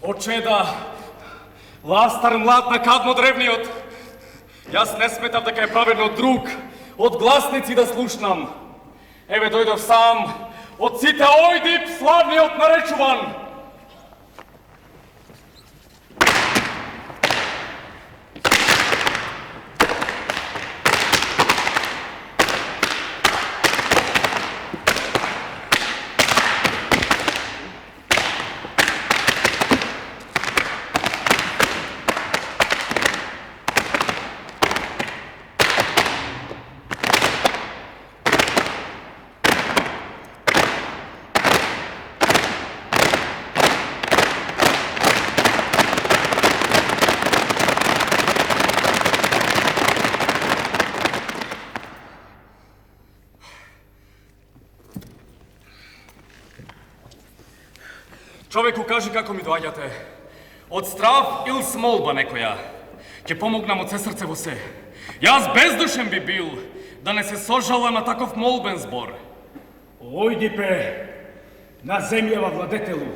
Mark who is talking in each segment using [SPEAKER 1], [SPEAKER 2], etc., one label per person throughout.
[SPEAKER 1] Очеда, ластар млад на кадно древниот. Јас не сметав дека е праведно друг од гласници да слушнам. Еве дојдов сам од сите Ојдип, славниот наречуван. Човеку, кажи како ми доаѓате. Од страв или с молба некоја? Ќе помогнам од се срце во се. Јас бездушен би бил, да не се сожала на таков молбен збор.
[SPEAKER 2] Ојдипе, на земјава владетелу.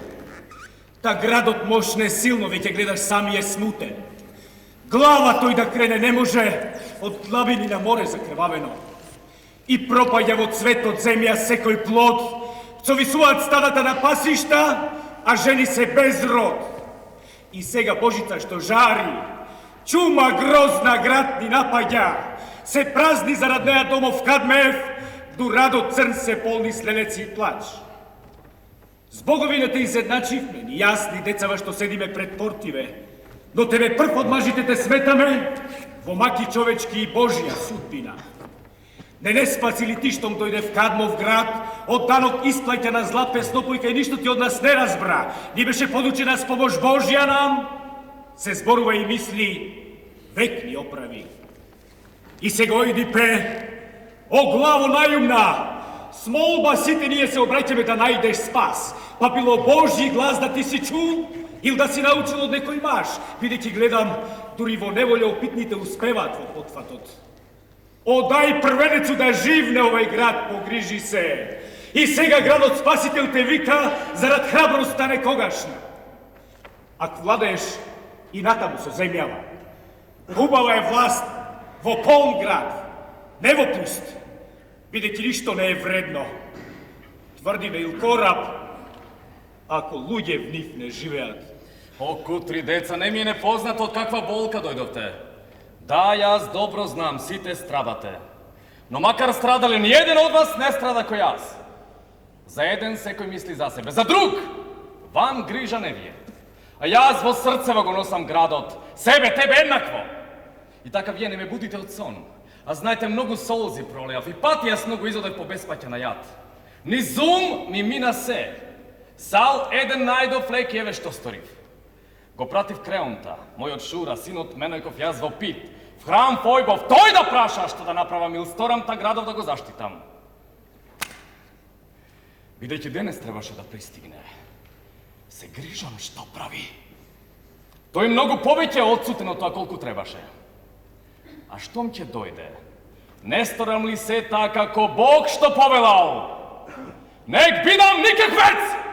[SPEAKER 2] Та градот мощне силно, веќе гледаш сами е смутен. Глава тој да крене не може, од главини на море закрвавено. И пропаѓа во цветот земја секој плод, цовисуваат стадата на пасишта, а жени се без род. И сега Божица што жари, чума грозна град ни напаѓа, се празни зарад неа домов Кадмев, ду радот црн се полни с лелеци и плач. Збоговината изедначивме, ни јасни децава што седиме пред портиве, но тебе прв од мажите те сметаме, во маки човечки и Божја судбина. Не спаси ли ти штом дојде в Кадмов град, од данот исплаќа на злат песнопојка и ништо ти од нас не разбра, ни беше подучена с помош Божја нам, се зборува и мисли, век ни оправи. И сега Ојдипе, о главо најумна, с молба сите ние се обраќаме да најдеш спас, па било Божји глас да ти си чул, или да си научил од некој маж, бидејќи гледам, дури во неволја опитните успеваат во потфатот. О, дај првенецу да живне овај град, погрижи се. И сега градот Спасител те вика зарад храброста некогашна. Ако владееш и натаму со земјава, хубава е власт во полн град, не во пуст, бидејќи ништо не е вредно. Тврдиме ил кораб, ако луѓе в нив не живеат.
[SPEAKER 1] О, кутри деца, не ми е непознато од каква болка дојдовте. Да, јас добро знам, сите страдате. Но макар страдале, ни еден од вас не страда кој јас. За еден секој мисли за себе, за друг вам грижа не вие. А јас во срцево го носам градот, себе, тебе еднакво. И така вие не ме будите од сон. А знаете, многу солзи пролеав и пати јас многу изодев по беспаќа на јад. Ни зум ми мина се. Сал еден најдов лек и еве што сторив. Го пратив Креонта, мојот Шура, синот Менојков, јас во Пит, в храм Фојбов, тој да праша што да направам или сторам та градов да го заштитам. Бидејќи денес требаше да пристигне, се грижам што прави. Тој многу повеќе одсутен од тоа колку требаше. А штом ќе дојде, не сторам ли се така како Бог што повелал? Нек бидам никаквец!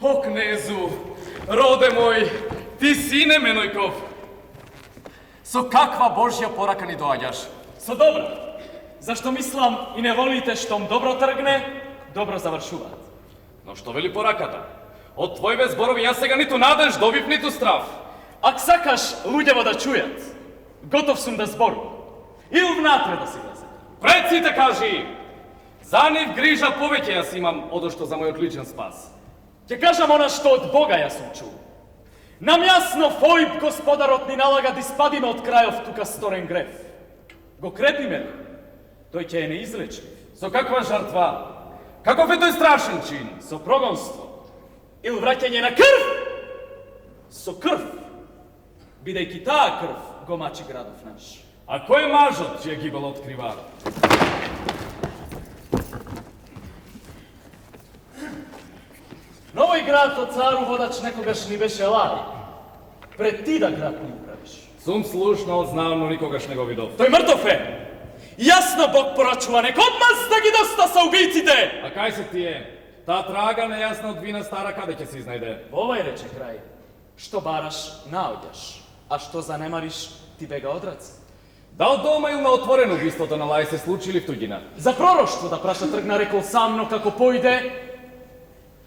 [SPEAKER 1] О, кнезу, роде мој, ти сине Менојков. Со каква Божја порака ни доаѓаш?
[SPEAKER 3] Со добро. Зашто мислам и не волите штом добро тргне, добро завршуваат.
[SPEAKER 1] Но што вели пораката? Од твоите зборови јас сега ниту надеж добив, ниту страв.
[SPEAKER 3] Ак сакаш луѓево да чујат, готов сум да зборувам. Или внатре да се гласат.
[SPEAKER 1] Пред сите кажи! За нив грижа повеќе јас имам одошто за мојот личен спас.
[SPEAKER 3] Ќе кажам она што од Бога јас сум чул. Нам јасно Фојб господарот ни налага да испадиме од крајов тука сторен греф. Го крепиме ли? Тој ќе е неизлечив.
[SPEAKER 1] Со каква жртва? Каков е тој страшен чин?
[SPEAKER 3] Со прогонство. Или враќање на крв? Со крв. Бидејќи таа крв го мачи градов наш.
[SPEAKER 1] А кој е мажот чија гибел открива?
[SPEAKER 3] На овој град од цару водач некогаш ни беше Лари. Пред ти да град ни управиш.
[SPEAKER 1] Сум слушнал, знам, но никогаш не го видов.
[SPEAKER 3] Тој мртов е. Јасно Бог порачува, нека одмаз да ги доста са убийците.
[SPEAKER 1] А кај се тие? Таа трага нејасна од вина стара каде ќе се изнајде?
[SPEAKER 3] Во овај рече крај. Што бараш, наоѓаш. А што занемариш, ти бега од раце.
[SPEAKER 1] Да од дома или на отворено убиството на Лај се случили в туѓина?
[SPEAKER 3] За пророштво да праша тргна рекол сам, но како појде,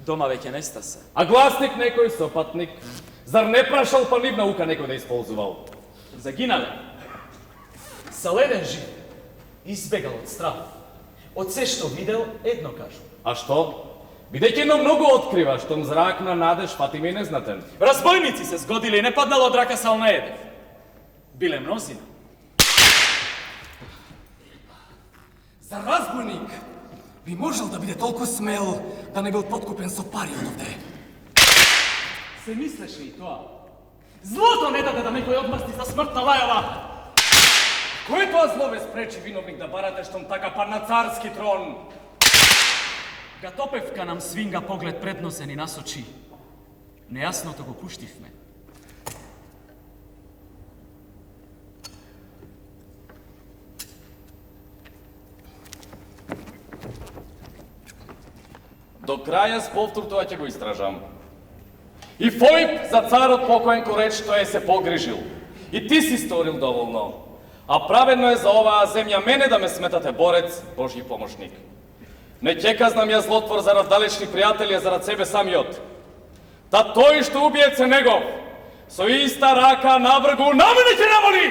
[SPEAKER 3] дома веќе не стаса.
[SPEAKER 1] А гласник некој сопатник? Зар не прашал па нив наука некој да исползувал?
[SPEAKER 3] Загинале. Саледен жив. Избегал од страх. Од се што видел, едно кажу.
[SPEAKER 1] А што? Бидејќи едно многу открива, штом зрак на надеж фати ми незнатен.
[SPEAKER 3] Разбойници се згодили и не паднало од рака Салнеедев. Биле мнозина.
[SPEAKER 4] За разбойник би можел да биде толку смел да не бил подкупен со пари од овде.
[SPEAKER 3] Се мислеше и тоа. Злото не даде да некој одмрсти за смрт на Лајова.
[SPEAKER 1] Кој тоа зло ве спречи виновник да барате штом така пар на царски трон?
[SPEAKER 3] Гатопевка нам свинга поглед предносен и насочи. Нејасното го пуштивме.
[SPEAKER 1] До краја с повтор тоа ќе го истражам. И Фојб за царот покоен ко реч тој се погрижил. И ти си сторил доволно. А праведно е за оваа земја мене да ме сметате борец, Божји помошник. Не ќе казнам ја злотвор зарад далечни пријатели, а зарад себе самиот. Та тој што убиец е негов, со иста рака на вргу на мене ќе намоли!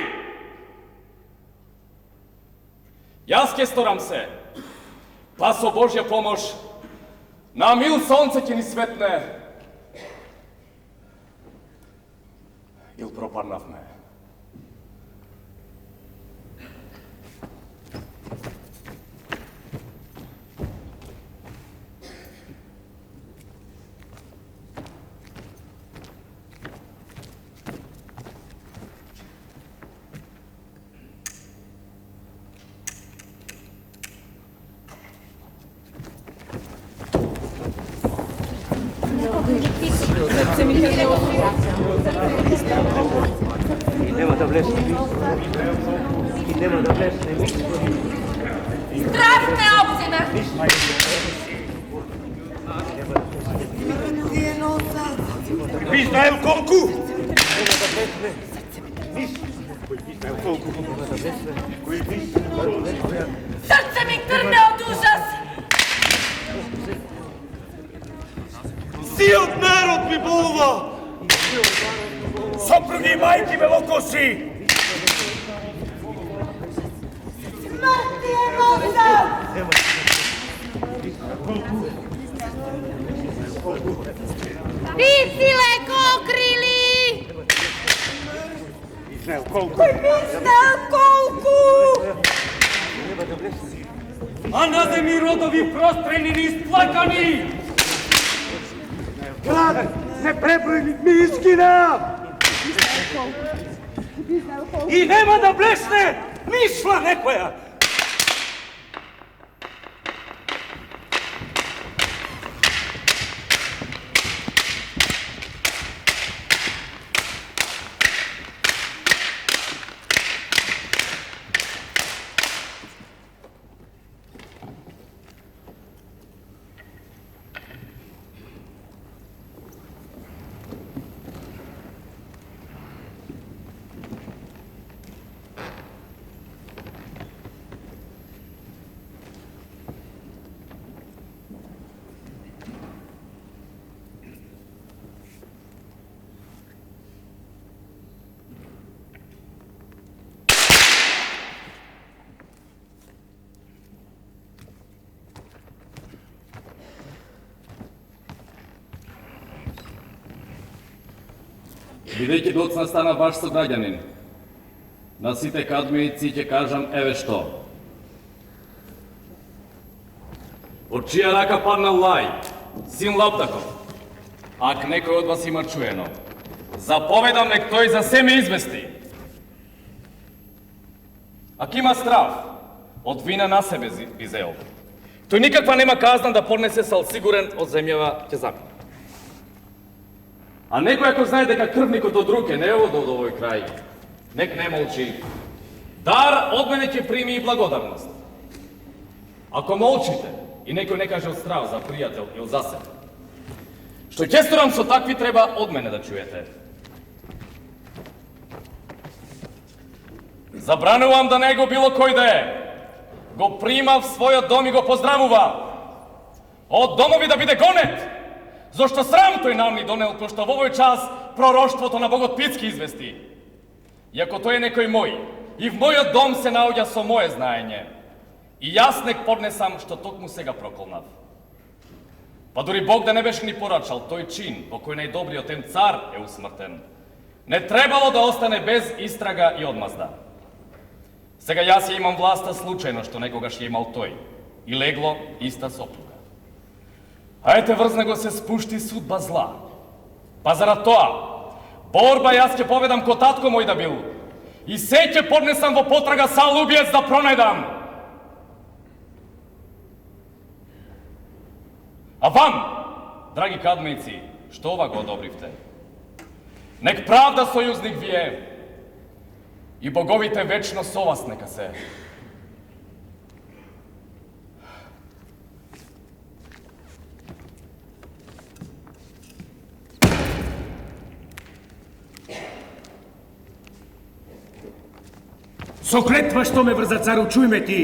[SPEAKER 1] Јас ќе сторам се, па со Божја помош, на мил сонце ќе ни светне. Ил пропаднавме.
[SPEAKER 5] Idemo da blesne mi.
[SPEAKER 6] Straszne obcyne!
[SPEAKER 2] Ви знаел колку?
[SPEAKER 6] Srce mi trne od užas!
[SPEAKER 2] Сиот народ ми болува! Сопруги и мајки ме локоси!
[SPEAKER 6] Smrt je nosa! Vi sile kokrili!
[SPEAKER 2] Знаел колку?
[SPEAKER 6] Znao kolku!
[SPEAKER 3] А на земји родови прострени и исплакани!
[SPEAKER 5] Град непребројник ми искина!
[SPEAKER 2] И нема да блесне мисла некоја!
[SPEAKER 1] Бидејќи доцна стана ваш сограѓанин, на сите кадмејци ќе кажам еве што. Од чија рака паднал Лај, син Лаптаков, ак некој од вас има чуено, заповедам нек тој за се ме извести. Ако има страв, од вина на себе би зел, тој никаква нема казна да поднесе сал сигурен од земјава ќе замине. А некој ако знае дека крвникот од руке не е од овој крај, нек не молчи. Дар од мене ќе прими и благодарност. Ако молчите и некој не каже од страв за пријател или за себе, што ќе сторам со такви треба од мене да чуете. Забранувам да него било кој да е. Го прима в својот дом и го поздравува. Од домови да биде гонет, зашто срам тој нам ни донел кој што во овој час пророштвото на Богот Пицки извести. И ако тој е некој мој, и в мојот дом се наоѓа со моje знаење, и јас нек поднесам што токму сега проколнав. Па дури Бог да не беше ни порачал тој чин во кој најдобриот ем цар е усмртен, не требало да остане без истрага и одмазда. Сега јас ја имам власта случајно што некогаш ја имал тој, и легло иста соплуга. А ете врзна го се спушти судба зла. Па зарад тоа, борба јас ќе поведам ко татко мој да бил, и се ќе поднесам во потрага сал убиец да пронајдам. А вам, драги кадмејци, што ова го одобривте? Нек правда сојузник вие, и боговите вечно со вас нека се.
[SPEAKER 2] Со клетва што ме врза цару, чуј ме ти.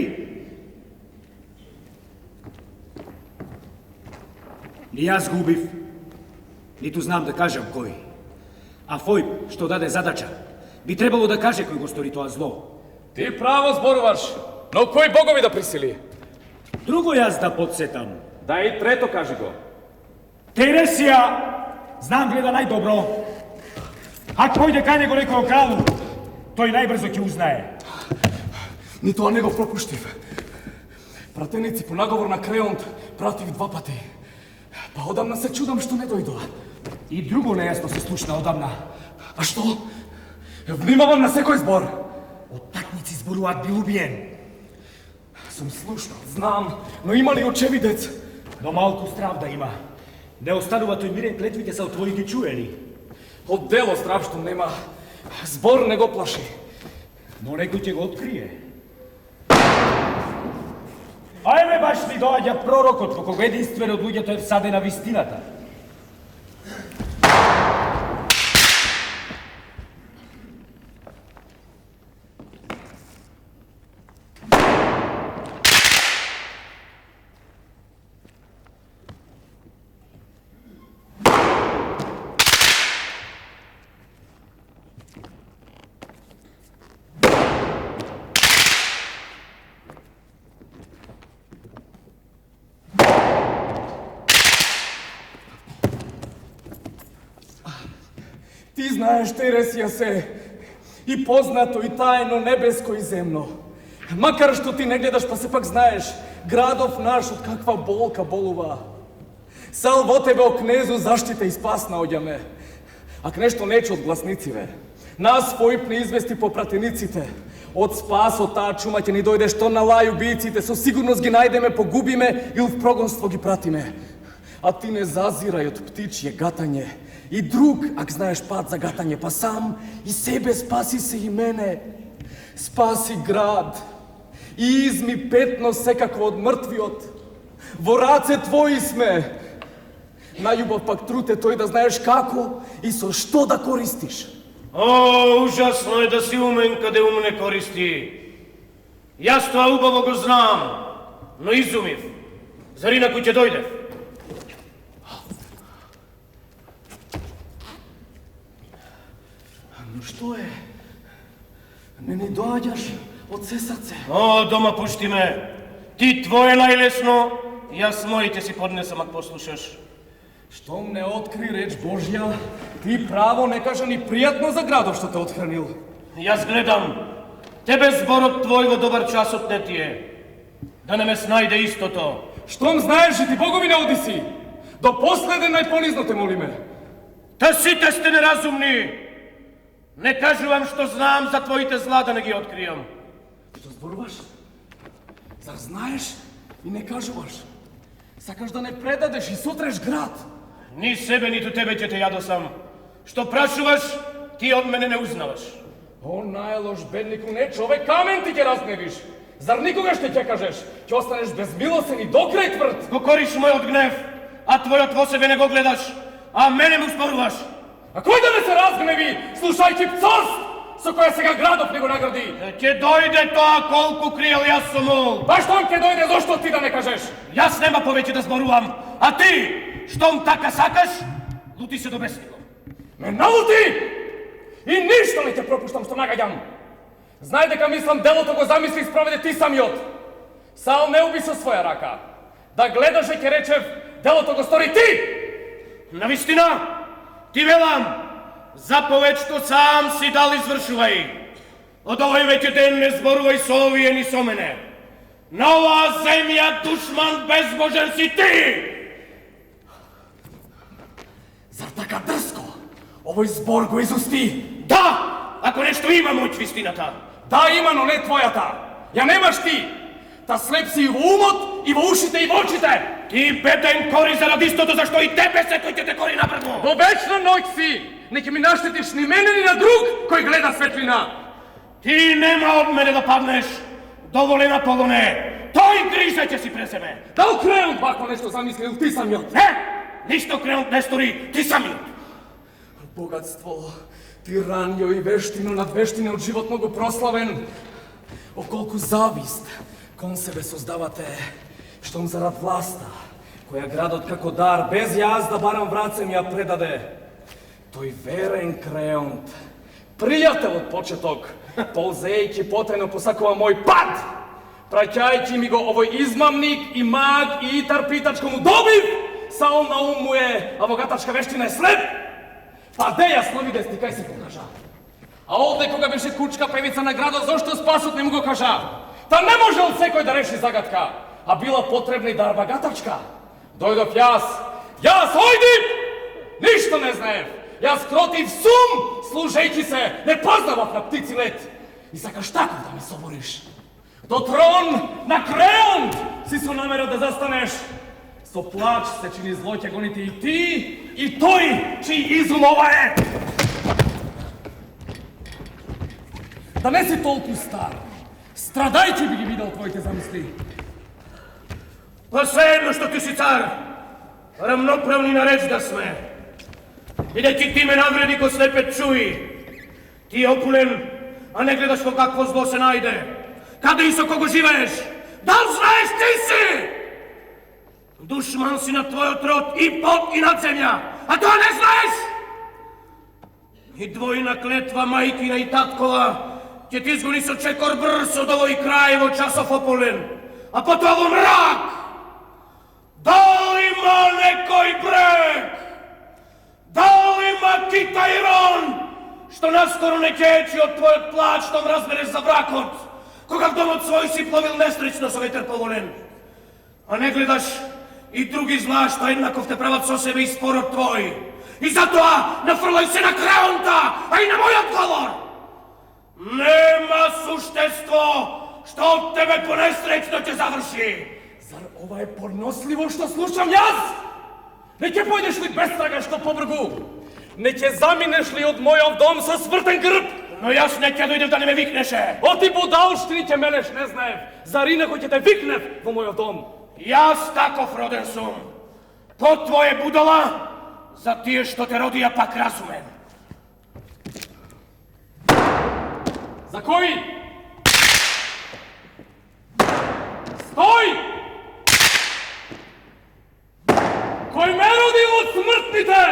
[SPEAKER 2] Ни јас го убив, ниту знам да кажам кој. А Фојб, што даде задача, би требало да каже кој го стори тоа зло.
[SPEAKER 1] Ти право зборуваш, но кој богови да присили?
[SPEAKER 2] Друго јас да подсетам.
[SPEAKER 1] Да и трето кажи го.
[SPEAKER 2] Тересија, знам гледа најдобро. Ако појде кај него некој кралу, тој најбрзо ќе узнае.
[SPEAKER 4] Ни тоа не го пропуштив. Пратеници по наговор на Креонт пратив 2 пати. Па одамна се чудам што не дојдоа.
[SPEAKER 2] И друго нејасно се слушна одамна.
[SPEAKER 4] А што? Внимавам на секој збор.
[SPEAKER 2] Оттакници зборуваат бил убиен.
[SPEAKER 4] Сум слушнал, знам, но има ли очевидец?
[SPEAKER 2] Но малку страв да има. Не останува тој мирен, клетвите са од твои ги чуели.
[SPEAKER 4] Од дело страв што нема. Збор не го плаши.
[SPEAKER 2] Но некој ќе го открие. Ајме баш ми доаѓа пророкот во кого единствен од луѓето е всадена вистината.
[SPEAKER 4] Ти знаеш, Тересија се, и познато, и тајно, небеско и земно. Макар што ти не гледаш, па сепак знаеш, градов наш од каква болка болува. Сал во тебе, о кнезу, заштита и спас наоѓаме. Ак нешто нече од гласнициве. Нас Фојб не извести по пратениците. Од спас од таа чума ќе ни дојде што на Лај убијците, со сигурност ги најдеме, погубиме или в прогонство ги пратиме. А ти не зазирај од птичје гатање. И друг, ак знаеш пат за гатање, па сам и себе спаси се и мене. Спаси град и изми петно секако од мртвиот. Во раце твои сме. Најубав пак труд е тој да знаеш како и со што да користиш.
[SPEAKER 7] О, ужасно е да си умен каде ум не користи. Јас тоа убаво го знам, но изумив. Зар инаку ќе дојдев?
[SPEAKER 4] Но што е? Не ни доаѓаш од се срце.
[SPEAKER 7] О, дома пушти ме. Ти твое најлесно, јас моите си поднесам, ако послушаш.
[SPEAKER 4] Штом не откри реч Божја, ти право не кажа ни пријатно за градов што те отхранил.
[SPEAKER 7] Јас гледам, тебе зборот твој во добар час отнети е. Да не ме снајде истото.
[SPEAKER 4] Штом знаеш и ти богови не одиси, до последен најпонизно те молиме.
[SPEAKER 7] Та сите сте неразумни. Не кажувам што знам за твоите зла да не ги откријам.
[SPEAKER 4] Што зборуваш? Зар знаеш и не кажуваш? Сакаш да не предадеш и сутреш град?
[SPEAKER 7] Ни себе, ниту тебе ќе те јадосам. Што прашуваш, ти од мене не узнаваш.
[SPEAKER 4] О, најлош беднику, не човек, камен ти ќе разгневиш. Зар никогаш не ќе кажеш? Ќе останеш безмилосен и до крај тврд.
[SPEAKER 7] Го кориш мојот гнев, а твојот во себе не го гледаш, а мене му споруваш.
[SPEAKER 4] А кој да не се разгневи, слушајќи пцорст, со која сега градов не го награди?
[SPEAKER 7] Ќе дојде тоа колку криел јас сум му.
[SPEAKER 4] Баш там ќе дојде, зошто ти да не кажеш?
[SPEAKER 7] Јас нема повеќе да зборувам, а ти, штом така сакаш, лути се до беснико.
[SPEAKER 4] Ме налути! И ништо не ќе пропуштам што нагаѓам. Знај дека мислам делото го замисли и спроведе ти самиот. Саул не уби со своја рака. Да гледаше ќе речев, делото го стори ти!
[SPEAKER 7] Навистина, ти велам, заповед што сам си дал извршувај. Од овој веќе ден не зборувај со овие ни со мене. На оваа земја душман безбожен си ти!
[SPEAKER 4] Зар така дрско? Овој збор го изусти.
[SPEAKER 7] Да, ако нешто има мој вистината.
[SPEAKER 4] Да, има, но не твојата. Ја немаш ти. Та слеп си и во умот, и во ушите, и во очите.
[SPEAKER 7] Ти беден кори заради истото зашто и тебе секој ќе те кори напредно.
[SPEAKER 4] Во вечна ноќ си. Не ќе ми наштетиш ни мене, ни на друг кој гледа светлина.
[SPEAKER 7] Ти нема од мене да паднеш. Доволена погоне. Тој гризе ќе си преземе.
[SPEAKER 4] Дал Креонт бако нешто замислил ти самиот?
[SPEAKER 7] Не, ништо Креонт не стори, ти самиот.
[SPEAKER 4] Богатство, тирањо и вештино над вештина од живот многу прославен. О колку завист кон себе создавате, штом зарад власта, која градот како дар, без јас да барам врацем ја предаде. Тој верен Креонт, пријател од почеток, ползејќи потајно посакува мој пат, праќајќи ми го овој измамник и маг и итар питачко му добив, Саул на ум му е, а во гатачка вештина е слеп. Па де јасно видес ти кај се покажа. А овде кога беше кучка певица на градот, зошто спасот не му го кажа? Та не можел секој да реши загадка, а била потребна и дарба гатачка. Дојдов јас, ојдив! Ништо не знаев. Јас кротив сум, служејќи се, не познавав на птици лет. И сакаш тако да ме собориш. До трон на Креонт си со намера да застанеш. Со плач се чини зло ќе гоните и ти, и тој, чиј изум ова е. Да не си толку стар, страдајќи би ги видел твоите замисли.
[SPEAKER 7] Па се едно што ти си цар, рамноправни нареч да сме. Бидејќи ти ме навреди ко слепет чуи. Ти опулен, а не гледаш во какво зло се најде. Каде и со кого живееш? Дал знаеш ти си? Душман си на твојот род и под и над земја, а тоа не знаеш? И двојна клетва мајкина и таткова ќе ти изгони со чекор брз од овој крај во часов ополен, а потоа во мрак. Дал има некој брег? Дал има Китајрон, што наскоро не ќечи од твојот плач, штом разбереш за бракот, кога в домот свој си пловил нестречно со ветер поволен. А не гледаш и други зла што еднаков те прават со себе и спорот твој. И затоа нафрлај се на Креонта, а и на мојот говор. Нема суштество што од тебе понестречно ќе заврши.
[SPEAKER 4] Зар ова е подносливо што слушам јас? Не ќе појдеш ли без трага што побргу? Не ќе заминеш ли од мојов дом со свртен грб?
[SPEAKER 7] Но јас не ќе дојдев да не ме викнеше.
[SPEAKER 4] Оти будалштини ќе мелеш, не знаев. Зар инако ќе те викнев во мојов дом?
[SPEAKER 7] Јас таков роден сум. По твое будала, за тие што те родија пак разумен.
[SPEAKER 4] За кој? Стој! Кој ме родил од смртните?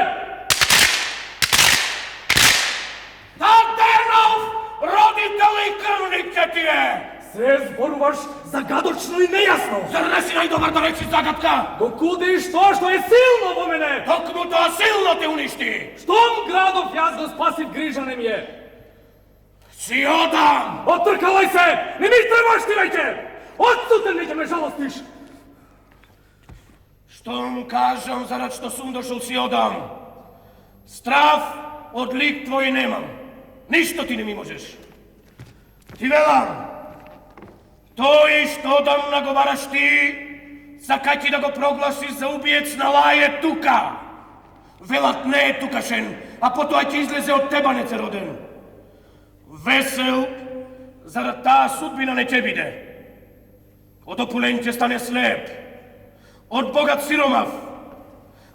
[SPEAKER 7] Таденов, родител и крвник ќе ти е!
[SPEAKER 4] Се зборуваш загадочно и нејасно.
[SPEAKER 7] Зар не си најдобар да речи загадка?
[SPEAKER 4] Докудиш тоа што е силно во мене.
[SPEAKER 7] Токму тоа силно те уништи.
[SPEAKER 4] Штом градов јас го спасив, грижа не ми е.
[SPEAKER 7] Си одам!
[SPEAKER 4] Отркалај се! Не ми требаш ти веќе! Отсутен не ќе ме жалостиш!
[SPEAKER 7] Штом кажам зарад што сум дошол си одам. Страв од лик твој немам. Ништо ти не ми можеш. Ти велам, тој што дам наговараш ти, сакај ти да го прогласиш за убиец на лаје тука. Велат не е тукашен, а потоа ќе излезе од тебанец е роден. Весел, зарад таа судбина не ќе биде. Од опулен ќе стане слеп, од богат сиромав.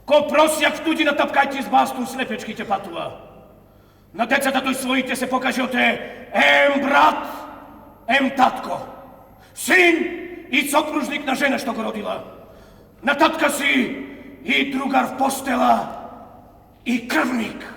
[SPEAKER 7] Ко просјак в туѓина тапкајќи с бастун слепечки ќе патува. На децата тој своите се покажете ем брат, ем татко. Син и сопружник на жена што го родила. На татка си и другар в постела и крвник.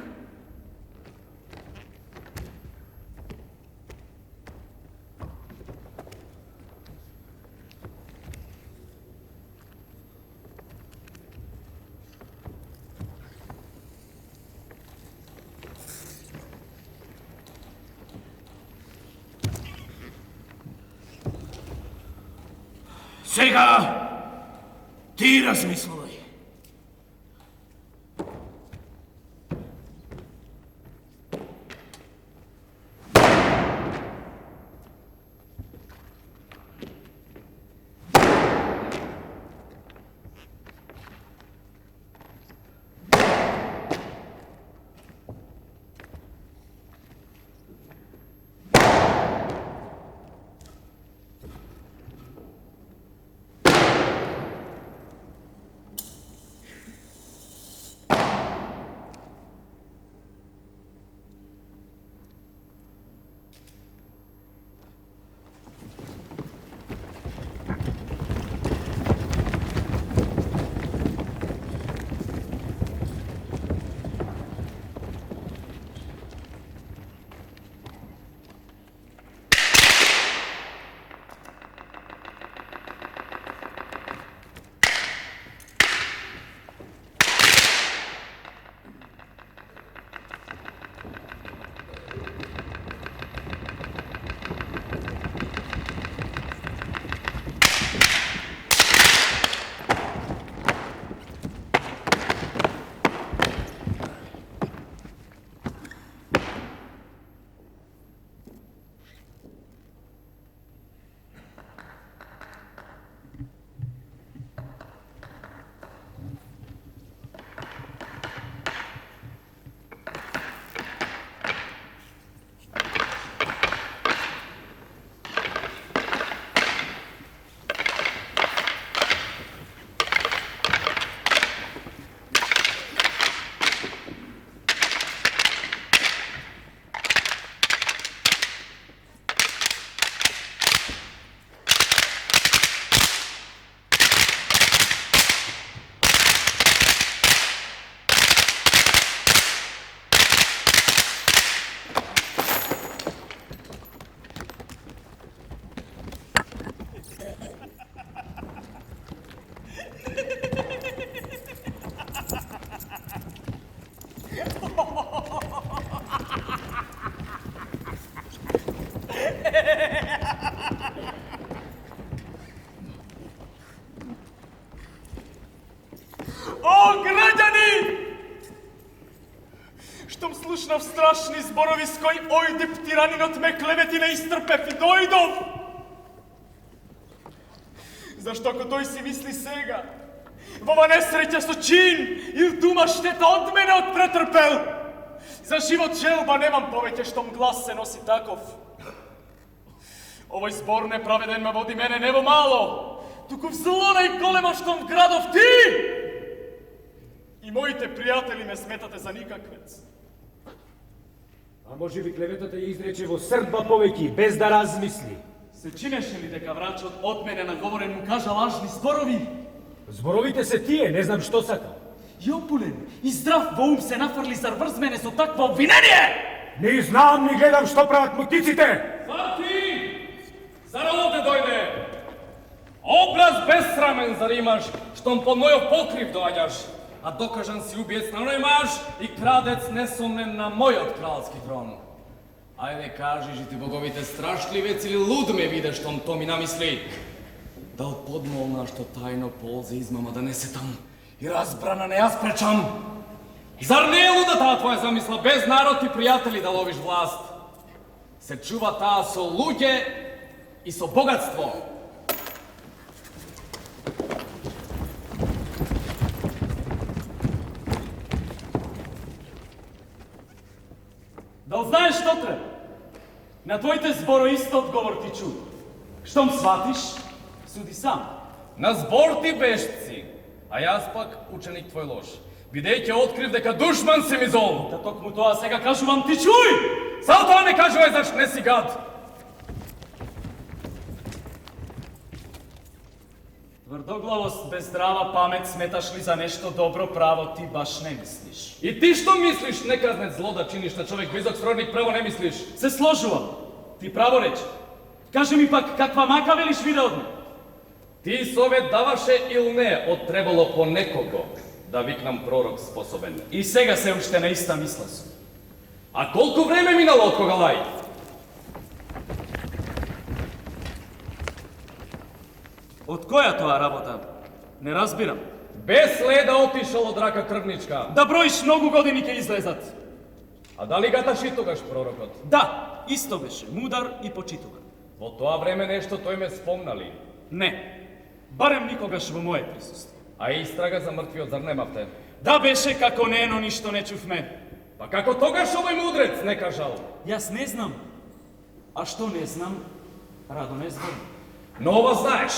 [SPEAKER 7] Сега ти размислувај.
[SPEAKER 3] слушнав страшни зборови с кои ојде птиранинот ме клевети не истрпев и дојдов. Зашто ако тој си мисли сега, во ова несреќа со чин или дума штета од мене од претрпел, за живот желба немам повеќе штом глас се носи таков. Овој збор неправеден ме води мене не во мало, туку в зло најголемо штом градов ти и моите пријатели ме сметате за никаквец.
[SPEAKER 2] А може би клеветата ја изрече во срдба повеќе, без да размисли.
[SPEAKER 3] Се чинеше ли дека врачот од мене наговорен му кажа лажни зборови?
[SPEAKER 2] Зборовите се тие, не знам што сакам.
[SPEAKER 3] Јопулен и здрав во ум се нафрли зар врз мене со такво обвинение?
[SPEAKER 2] Не знам, ни гледам што прават мутиците!
[SPEAKER 1] Фати! Zar ovde dojde? Obraz besramen zar imaš, štom pod mojov pokriv dođaš, a dokažan si ubijec na onoj maš i kradec nesumnen na mojot kralski tron. Ajde kaži, že ti bogovite strašljivec ili lud me vide štom to mi namisli. Da li podmolna što tajno polze izmama da nese tam i razbrana ne ja sprečam? Zar ne je luda ta tvoja zamisla, bez narod i prijatelji da loviš vlast? Se čuva ta so luđe i so bogatstvo.
[SPEAKER 3] Да знаеш што треба? На твоите зборови исто одговор ти чуј. Штом сватиш, суди сам.
[SPEAKER 1] На збор ти бешци, а јас пак ученик твој лош. Бидејќи открив дека душман си ми зол.
[SPEAKER 3] Да токму тоа сега кажувам ти чуј!
[SPEAKER 1] Само тоа не кажувај, заш не си гад.
[SPEAKER 3] Тврдоглавост без здрава памет сметаш ли за нешто добро право ти баш не мислиш.
[SPEAKER 1] И ти што мислиш, неказнет зло да чиниш на човек близок сродник, право не мислиш?
[SPEAKER 3] Се сложувам. Ти право рече. Кажи ми пак каква мака велиш виде од мене?
[SPEAKER 1] Ти совет даваше или не, оттребало по некого да викнам пророк способен.
[SPEAKER 3] И сега се уште на иста мисла сум.
[SPEAKER 1] А колку време минало од кога лај?
[SPEAKER 3] Од која тоа работа? Не разбирам.
[SPEAKER 1] Без следа отишол од рака крвничка.
[SPEAKER 3] Да броиш многу години ќе излезат.
[SPEAKER 1] А дали гаташ и тогаш пророкот?
[SPEAKER 3] Да, исто беше, мудар и почитуван.
[SPEAKER 1] Во тоа време нешто тој ме спомнали.
[SPEAKER 3] Не, барем никогаш во моје присуство.
[SPEAKER 1] А истрага за мртвиот зар немавте?
[SPEAKER 3] Да беше како не, но ништо не чувме.
[SPEAKER 1] Па како тогаш овој мудрец не кажал?
[SPEAKER 3] Јас не знам. А што не знам, радо не знам.
[SPEAKER 1] Но ова знаеш.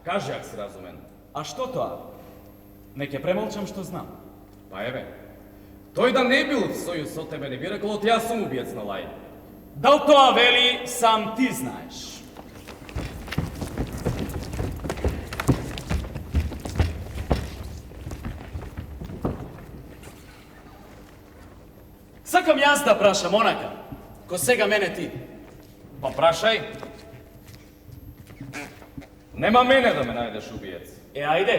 [SPEAKER 1] Кажи ако си разумен.
[SPEAKER 3] А што тоа? Не ќе премолчам што знам.
[SPEAKER 1] Па еве, тој да не бил в сојуз со тебе, не би рекол од јас сум убиец на лај.
[SPEAKER 3] Дал тоа вели, сам ти знаеш. Сакам јас да прашам онака, ко сега мене ти.
[SPEAKER 1] Па прашај. Нема мене да ме најдеш убиец.
[SPEAKER 3] Ајде.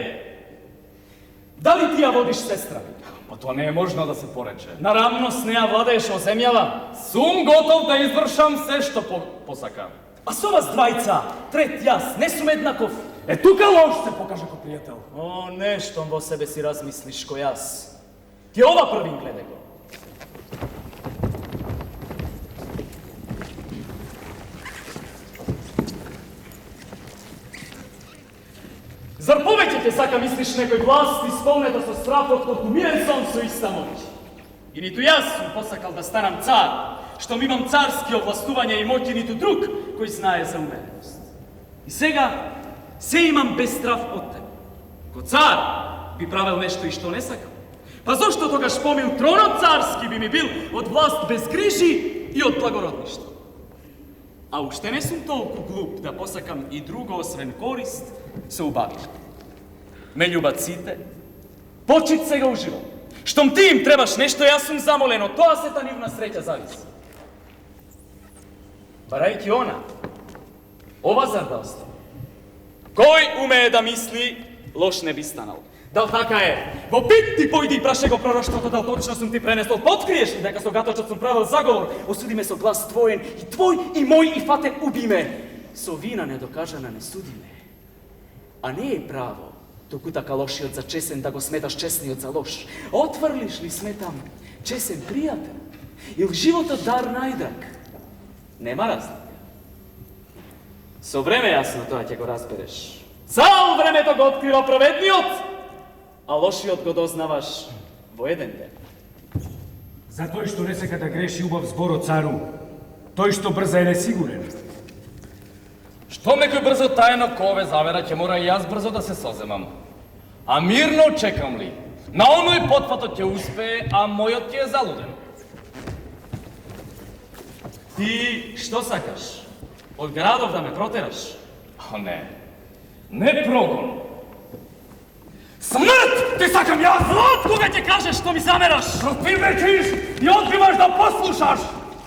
[SPEAKER 3] Дали ти ја водиш сестра?
[SPEAKER 1] Па тоа не е можно да се порече.
[SPEAKER 3] Наравно с неја владееш о земјава.
[SPEAKER 1] Сум готов да извршам се што посакам.
[SPEAKER 3] А со вас двајца, трет јас, не сум еднаков.
[SPEAKER 1] Тука лош се покажа ко пријател.
[SPEAKER 3] О, нештом во себе си размислиш ко јас. Ти ова првин гледај го. Зар повеќе ќе сака мислиш некој власт исполнета со страфот од умирен сон со иста моќ? И ниту јас сум посакал да станам цар, што имам царски овластувања и моќи, ниту друг кој знае за умереност. И сега се имам без страф од тебе. Ко цар би правил нешто и што не сакам. Па зошто тогаш помил тронот царски би ми бил од власт без грижи и од благородништво? А уште не сум толку глуп да посакам и друго освен корист се убавиш. Ме љубат сите, почит сега уживам. Штом ти им требаш нешто, јас сум замолен, од тоа сета нивна среќа зависи. Барајќи она, ова зар да остане? Кој умее да мисли, лош не би станал. Дал така е? Во пит ти појди и праше го пророштвото, дал точно сум ти пренесол. Подкриеш ли дека со гаточот сум правил заговор? Осуди ме со глас твоен, и твој, и мој, и фате уби ме. Со вина недокажана не суди ме. А не е право, току така лошиот за чесен да го сметаш чесниот за лош. Отврлиш ли сметам чесен пријател? Или животот дар најдраг? Нема разлика. Со време јасно тоа ќе го разбереш. Цел времето го открива праведниот, а лошиот го дознаваш во еден ден.
[SPEAKER 2] За тој што не сека да греши убав збор од цару, тој што брза е несигурен.
[SPEAKER 1] Што некој брзо тајно ко ове завера, ќе мора и јас брзо да се соземам. А мирно чекам ли? На оној потпатот ќе успее, а мојот ќе е залуден.
[SPEAKER 3] Ти што сакаш? Од градов да ме протераш?
[SPEAKER 1] О не, не прогон. Смрт ти сакам јас!
[SPEAKER 3] Од кога ќе кажеш што ми замераш?
[SPEAKER 1] Ти ме чиш и одбиваш да послушаш!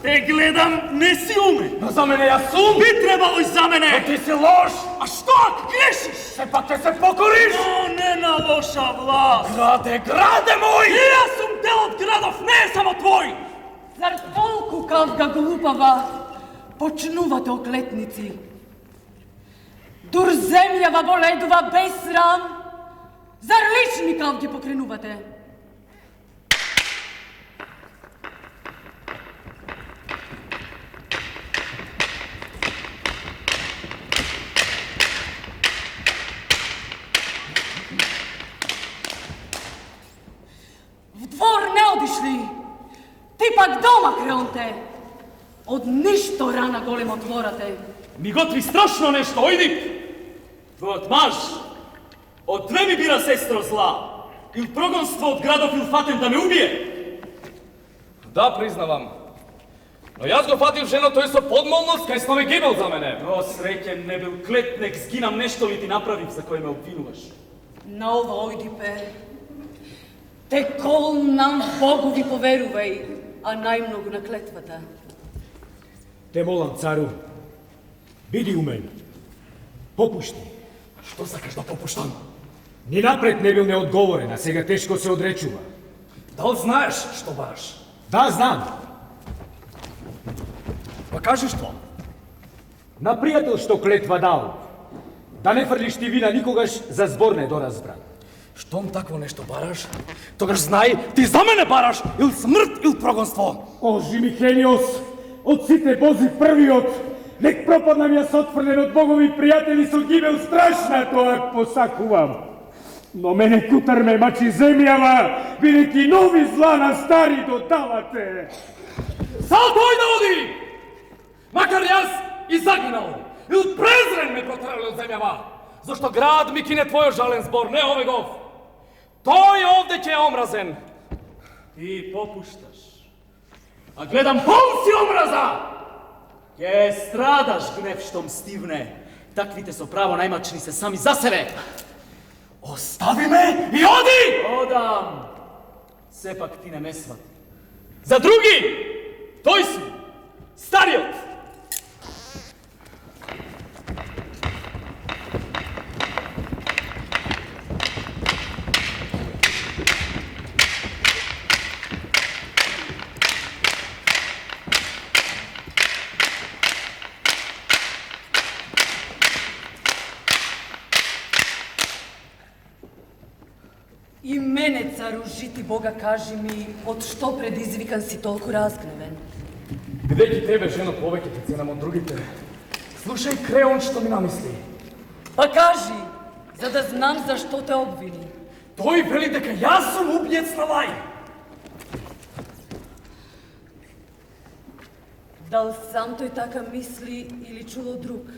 [SPEAKER 3] Те гледам, не си умен.
[SPEAKER 4] Но за мене јас сум!
[SPEAKER 3] Би требало и за мене.
[SPEAKER 4] Ти си лош!
[SPEAKER 3] А што ако грешиш?
[SPEAKER 4] Сепак ќе се покориш!
[SPEAKER 3] Но не на лоша власт.
[SPEAKER 4] Граде мој!
[SPEAKER 3] И јас сум дел од градов, не е само твој.
[SPEAKER 6] Зар толку кавга глупава почнувате оклетници? Дур земјава боледува без срам, зар лични кавги покренувате? В двор не одишли, ти пак дома креонте. Од ништо рана голем отворате.
[SPEAKER 3] Ми готви страшно нешто, ојди! Твојот маж од две ми бира сестро зла. Ил прогонство од градов ил фатен да ме убие.
[SPEAKER 1] Да, признавам. Но јас го фатив жено, тој со подмолност, кај снове гибел за мене.
[SPEAKER 3] О, среќен не бил клетнек, сгинам нешто ли ти направив за кој ме обвинуваш.
[SPEAKER 6] На ова ојди пе. Те кол нам Богу ви поверувај, а најмногу на клетвата.
[SPEAKER 2] Те молам, цару, биди умен. Попушти.
[SPEAKER 4] Што сакаш да попуштам?
[SPEAKER 2] Ни напред не бил неодговорен, а сега тешко се одречува.
[SPEAKER 4] Дал знаеш што бараш?
[SPEAKER 2] Да, знам.
[SPEAKER 4] Па кажи што?
[SPEAKER 2] На пријател што клетва дал. Да не фрлиш ти вина никогаш за збор недоразбран.
[SPEAKER 4] Штом такво нешто бараш, тогаш знај, ти за мене бараш ил смрт ил прогонство.
[SPEAKER 2] О, Жимихениос, од сите бози првиот, нек пропаднам јас отфрлен од богови пријатели со гибел страшна, тоа посакувам. Но мене кутар ме мачи земјава, бидејќи нови зла на стари додавате.
[SPEAKER 4] Сал тој да оди! Макар јас и загинал, ил презрен ме протерали од земјава, зашто град ми кине твојот жален збор, не овегов. Тој овде ќе е омразен.
[SPEAKER 3] Ти попушташ. А гледам пол си омраза! Ќе страдаш гнев штом стивне. Таквите со право најмачни се сами за себе.
[SPEAKER 4] Остави ме и оди!
[SPEAKER 3] Одам. Сепак ти не ме свати. За други! Тој си! Стариот!
[SPEAKER 6] И мене, цару, жити Бога, кажи ми, од што предизвикан си толку разгневен?
[SPEAKER 4] Бидејќи тебе, жено, повеќе ти ценам од другите, слушај Креон што ми намисли.
[SPEAKER 6] Па кажи, за да знам зашто те обвини.
[SPEAKER 4] Тој вели дека јас сум убиец на Лај.
[SPEAKER 6] Дал сам тој така мисли или чуло друг?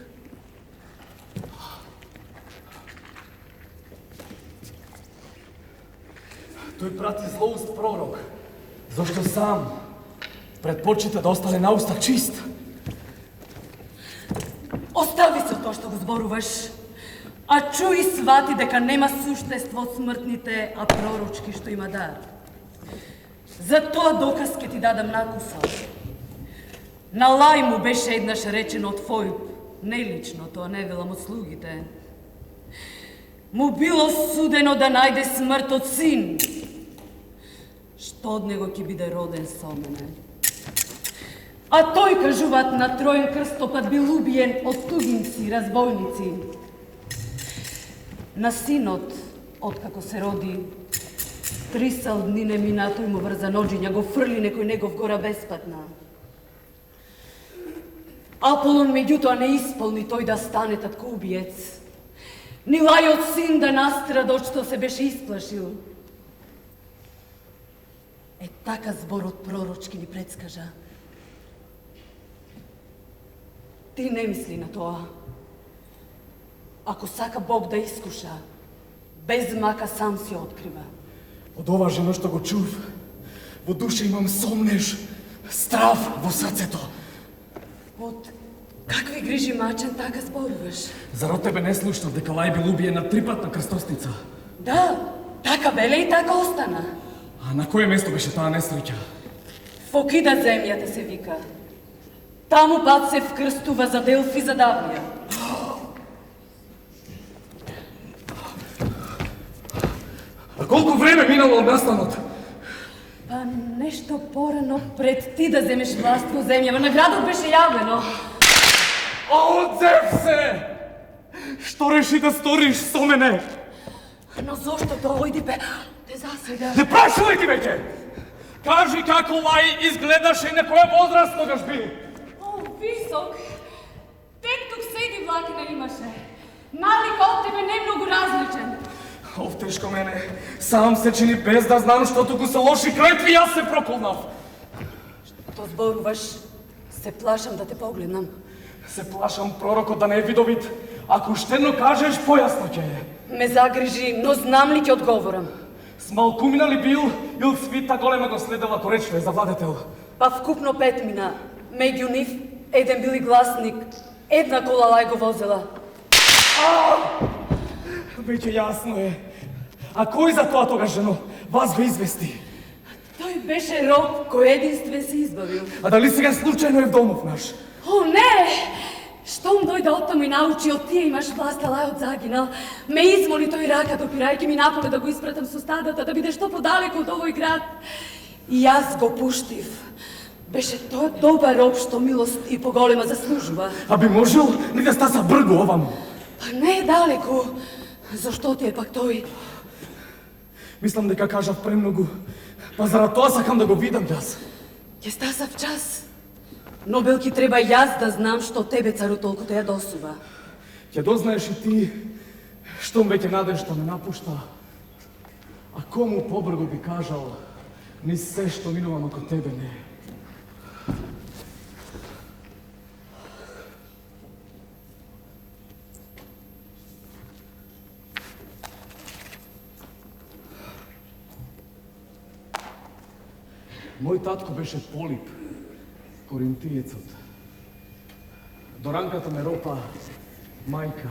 [SPEAKER 4] Тој прати злоуст пророк, зашто сам предпочита да остане на уста чист.
[SPEAKER 6] Остави се тоа што го зборуваш, а чуј и свати дека нема суштество од смртните, а пророчки што има дар. За тоа доказ ке ти дадам накуса. На Лај му беше еднаш речено од Фојб, не лично, тоа не велам од слугите. Му било судено да најде смрт од син, што од него ќе биде роден со мене. А тој, кажуваат, на Троен крстопат бил убиен од тугинци, разбойници. На синот, откако се роди, 3 дни не мина, тој му врза ноџиња, го фрли некој негов гора беспатна. Аполон меѓутоа не исполни тој да стане татко убиец. Ни Лајот син да настрада од што се беше исплашил. Е, така зборот пророчки ни предскажа. Ти не мисли на тоа. Ако сака Бог да искуша, без мака сам си открива.
[SPEAKER 4] Од ова жено што го чув, во душа имам сомнеж, страв во срцето.
[SPEAKER 6] Од какви грижи мачен така зборуваш?
[SPEAKER 4] Зар од тебе не слушнав дека Лај бил убиен на 3 пат на крстосница?
[SPEAKER 6] Да, така веле и така остана.
[SPEAKER 4] А на кое место беше таа несреќа?
[SPEAKER 6] Фокида земјата се вика. Таму пат се вкрстува за Делфи за Давнија.
[SPEAKER 4] А колку време минало од настанот?
[SPEAKER 6] Па нешто порано пред ти да земеш власт во земјава. На градот беше јавено.
[SPEAKER 4] А одзев се! Што реши да сториш со мене?
[SPEAKER 6] Но зошто дојди бе? Те засега.
[SPEAKER 4] Не прашувај ти веќе! Кажи како лај изгледаше и на која возраст тогаш би?
[SPEAKER 6] О, висок. Тек тук седи влакина имаше. Налика од тебе не многу различен.
[SPEAKER 4] Ов, тешко мене. Сам се чини без да знам што туку се лоши клетви, јас се проколнав.
[SPEAKER 6] Што зборуваш? Се плашам да те погледнам.
[SPEAKER 4] Се плашам пророкот да не е видовит. Ако штедно кажеш, појасно ќе е.
[SPEAKER 6] Ме загрижи, но знам ли ќе одговорам?
[SPEAKER 4] Смалкумина ли бил, ил свита голема го следела коречно е за владетел?
[SPEAKER 6] Па вкупно 5 мина. Меѓу нив, еден бил и гласник. Една кола лај го возела.
[SPEAKER 4] Веќе јасно е. А кој за тоа тогаш, жено? Вас го извести.
[SPEAKER 6] Тој беше роб кој единствен се избавил.
[SPEAKER 4] А дали сега случајно е в домов наш?
[SPEAKER 6] О, не! Штом дојде оттаму и научи од тие имаш власт, а лајот загинал, ме измоли тој рака допирајќи ми наполе да го испратам со стадата, да биде што подалеку од овој град. И јас го пуштив. Беше тој добар роб што милост и поголема заслужува.
[SPEAKER 4] А би можел ли да стаса бргу оваму?
[SPEAKER 6] Па не е далеку. Зошто ти е пак тој?
[SPEAKER 4] Мислам дека кажав премногу. Па зарад тоа сакам да го видам јас.
[SPEAKER 6] Ќе стасав час. Но белки треба јас да знам што тебе царот толку те ја досува.
[SPEAKER 4] Ќе дознаеш и ти, штом веќе надежта ме напушта. А кому побрго би кажал, ни се што минувам ако тебе не е. Мој татко беше Полип, коринтиецот. До ранката ме ропа мајка.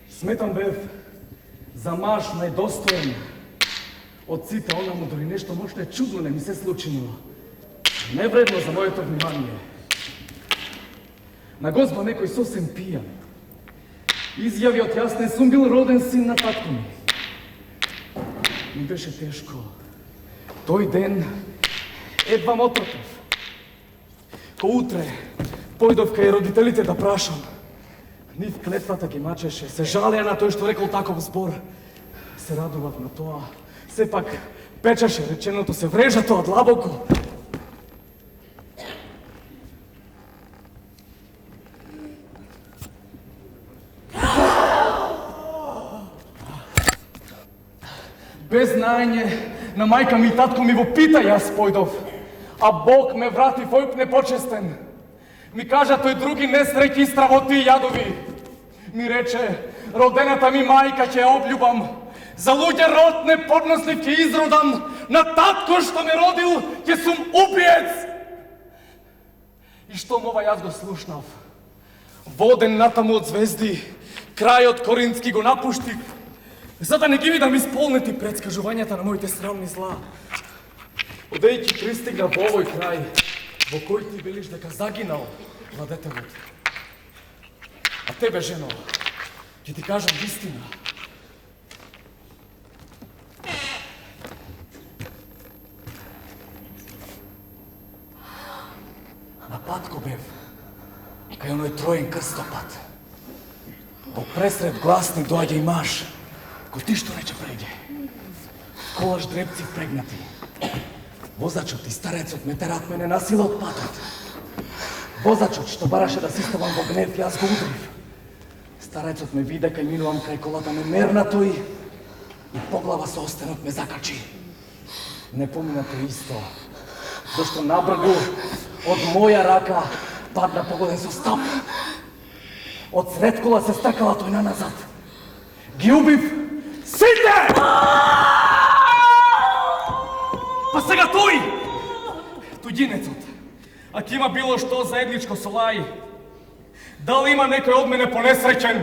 [SPEAKER 4] Сметам бев за маж најдостоен од сите онаму, дори нешто мошто е чудно не ми се случило. Невредно за моето внимание. На Господ некој сосем пијан изјави од јас сум бил роден син на татко ми. Ми беше тешко. Тој ден едва отрпев. Ко утре појдов кај родителите да прашам. Нив клетвата ги мачеше, се жалеа на тој што рекол таков збор. Се радував на тоа. Сепак печеше реченото, се врежа тоа длабоко. Без знаење на мајка ми и татко ми во пита јас појдов, а Бог ме врати војп непочестен. Ми кажа тој други несреќи, стравоти и јадови. Ми рече, родената ми мајка ќе ја обљубам, за луѓе род неподнослив ќе изродам, на татко што ме родил ќе сум убиец. И штом ова јас го слушнав, воден натаму од звезди, крајот коринтски го напуштив, за да не ги видам исполнети предскажувањата на моите срамни зла. Одејќи пристигна во овој крај, во кој ти велиш дека загинал владетелот. А тебе, жено, ќе ти кажам вистина. На патко бев, кај оној троен крстопат. Во пресред гласник доаѓа и маж, кој ти што рече преѓе. Колаш дрепци впрегнати. Возачот и старецот ме терат мене на сила од патот. Возачот што бараше да систавам во гнев, јас го удрив. Старецот ме виде кај минувам крај колата ме мерна тој и поглава со остенот ме закачи. Не помина тој исто, зашто набргу од моја рака падна погоден со стап. Од сред кола се стркала тој на назад. Ги убив сите! Па сега тој! Туѓинецот. Ако има било што заедничко со лај, дали има некој од мене понесреќен?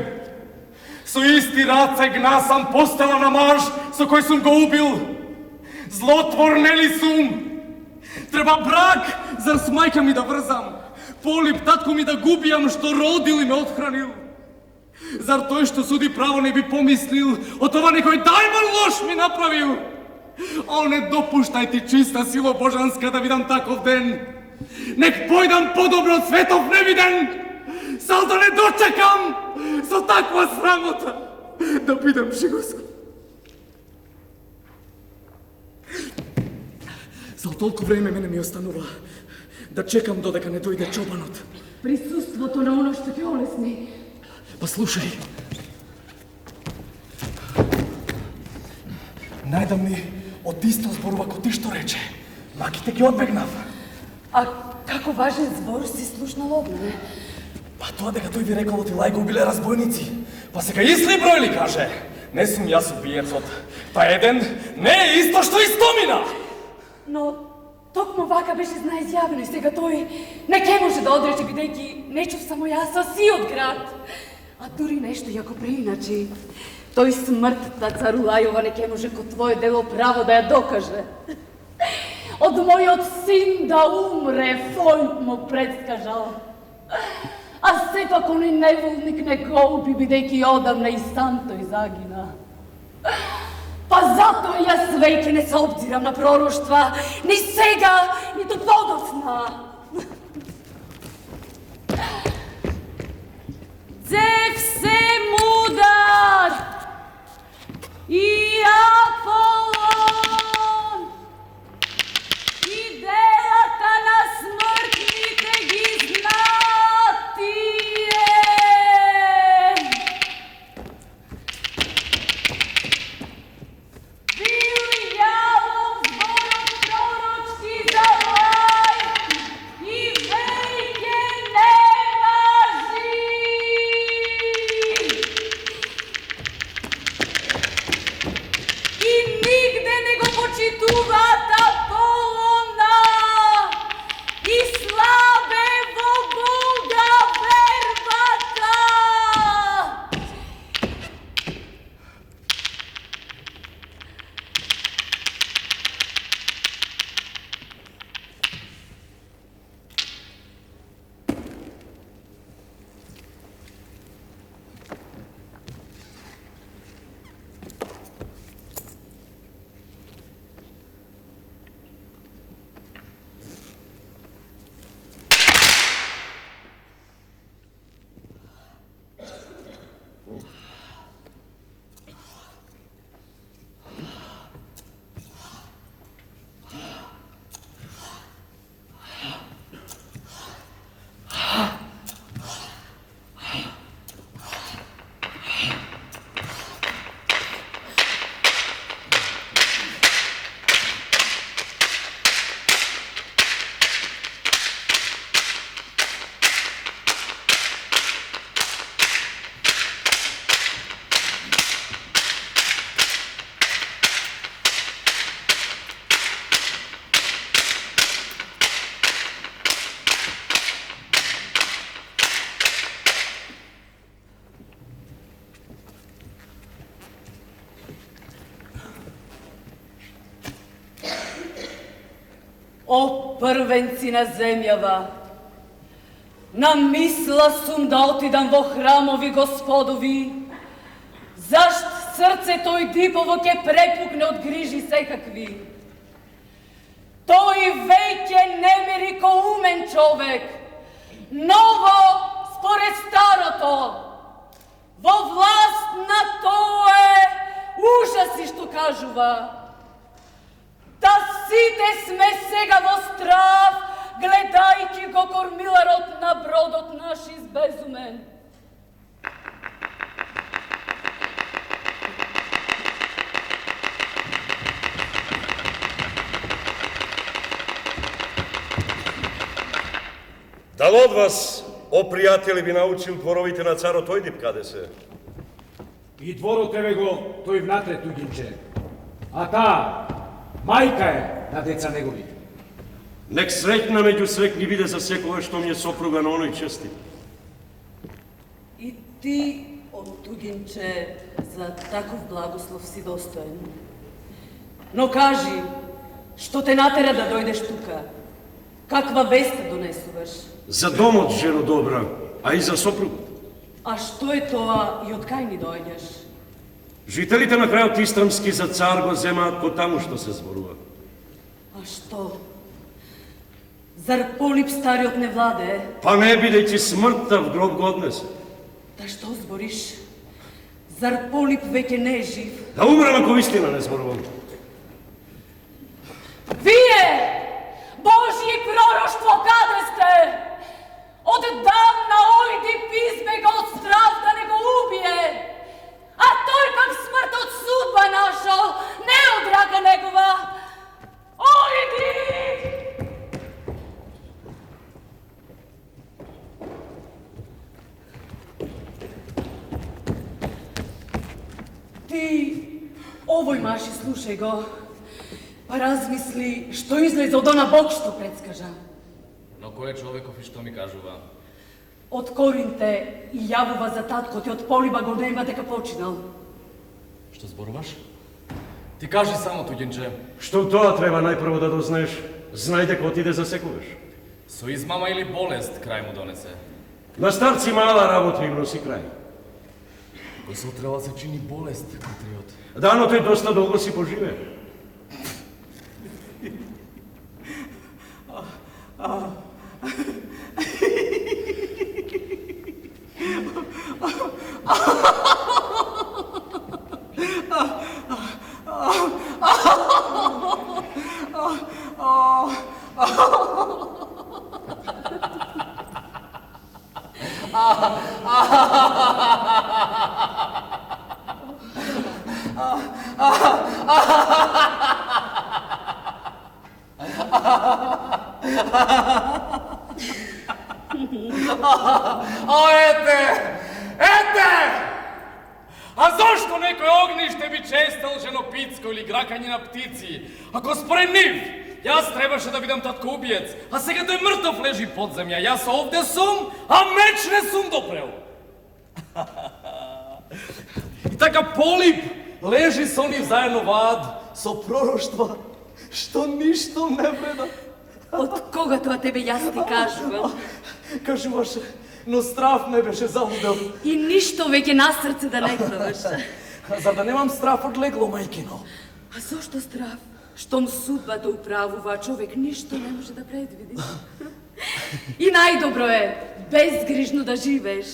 [SPEAKER 4] Со исти раце гнасам постела на маж со кој сум го убил. Злотвор нели сум? Треба брак, зар с мајка ми да врзам? Полип татко ми да губијам, што родил и ме отхранил? Зар тој што суди право не би помислил, од това некој дајман лош ми направил? О, не допуштај ти чиста сило божанска да видам таков ден. Нек појдам подобро од светов невиден, сал да не дочекам со таква срамота да бидам живосан. За толку време мене ми останува да чекам додека не дојде чобанот.
[SPEAKER 6] Присуството на оно што ќе олесни.
[SPEAKER 4] Па слушај. Најдамни од исто зборува ко ти што рече. Маките ги одбегнав.
[SPEAKER 6] А како важен збор си слушнал од мене?
[SPEAKER 4] Па тоа дека тој ви рекол ти лајко биле разбойници. Па сега исли бројли каже. Не сум јас убиецот. Па еден не е исто што и стомина.
[SPEAKER 6] Но токму вака беше знаизјавено и сега тој не ке може да одрече бидејќи не чув само јас, а си од град. А дури нешто јако преиначи, тој смртта цару Лајова не ке може ко твое дело право да ја докаже. Од мојот син да умре, Фојп му предскажал. А сепак оној неволник не го уби, бидејќи одамна и сам тој загина. Па затоа јас веќе не се обзирам на пророштва, ни сега, ниту подоцна. Зевсе мудар и Аполон, идејата на смртните ги знатие. Бил јавов зборот пророчки за Лај и веќе не важи. И нигде не го почитуваат Аполона и слабе во Бога вербата. О, првенци на земјава, намисла сум да отидам во храмови Господови, зашт срцето и дипово ке препукне од грижи секакви. Тој веќе не мери ко умен човек, ново според старото. Во власт на тое ужаси што кажува. Да сите сме сега во страв, гледајќи го кормиларот на бродот наш избезумен.
[SPEAKER 7] Дал од вас, о пријатели, би научил дворовите на царот Ојдип каде се?
[SPEAKER 2] И дворот еве го тој внатре туѓинче. А таа мајка е на деца негови.
[SPEAKER 7] Нек среќна меѓу среќни биде за секоја што ми е сопруга на оној чести.
[SPEAKER 6] И ти, о туѓинче, за таков благослов си достоен. Но кажи, Што те натера да дојдеш тука? Каква вест донесуваш?
[SPEAKER 7] За домот, жено добра, а и за сопругот.
[SPEAKER 6] А што е тоа и од кај ни дојдеш?
[SPEAKER 7] Жителите на крајот Истрамски за цар го земаат по таму што се зборува.
[SPEAKER 6] А што? Зар Полип стариот не владее?
[SPEAKER 7] Па не бидејќи смртта в гроб го однесе.
[SPEAKER 6] Да што збориш? Зар Полип веќе не е жив?
[SPEAKER 7] Да умрем ако вистина не зборувам.
[SPEAKER 6] Вие, Божји пророштво, каде сте? Оддавна ојди пизбе го од страв да не го убие. А тој пак смрт од судба нашол, не од рака негова. Ојди! Ти, овој маши, слушај го, па размисли што излезе од она Бог што предскажа.
[SPEAKER 1] Но кој е човеков и што ми кажува?
[SPEAKER 6] Од Коринте и јавува за таткот и од Полиба го нема дека починал.
[SPEAKER 1] Што зборуваш? Ти кажи само, туѓенче.
[SPEAKER 7] Што тоа треба најпрво да дознаеш? Знај дека отиде за секогаш.
[SPEAKER 1] Со измама или болест крај му донесе?
[SPEAKER 7] На старци мала работа им носи крај.
[SPEAKER 1] Кој се отрела се чини болест, патриот.
[SPEAKER 7] Да, но тој доста долго си поживе.
[SPEAKER 1] Ете! А зошто некој огниште би честел женопитско или гракање на птици? Ако според нив, јас требаше да бидам татко убиец, а сега тој мртов лежи под земја, јас овде сум, а меч не сум допрел. И така Полип лежи со нив заедно во ад, со пророштва, што ништо не вреда.
[SPEAKER 6] Од кога тоа тебе јас ти кажувам?
[SPEAKER 4] Кажуваше, но страв ме беше залудел.
[SPEAKER 6] И ништо веќе на срце да не гледаш.
[SPEAKER 4] Зар да немам страв од легло, мајкино?
[SPEAKER 6] А зошто страв? Штом судбата управува, човек ништо не може да предвиди. И најдобро е безгрижно да живееш.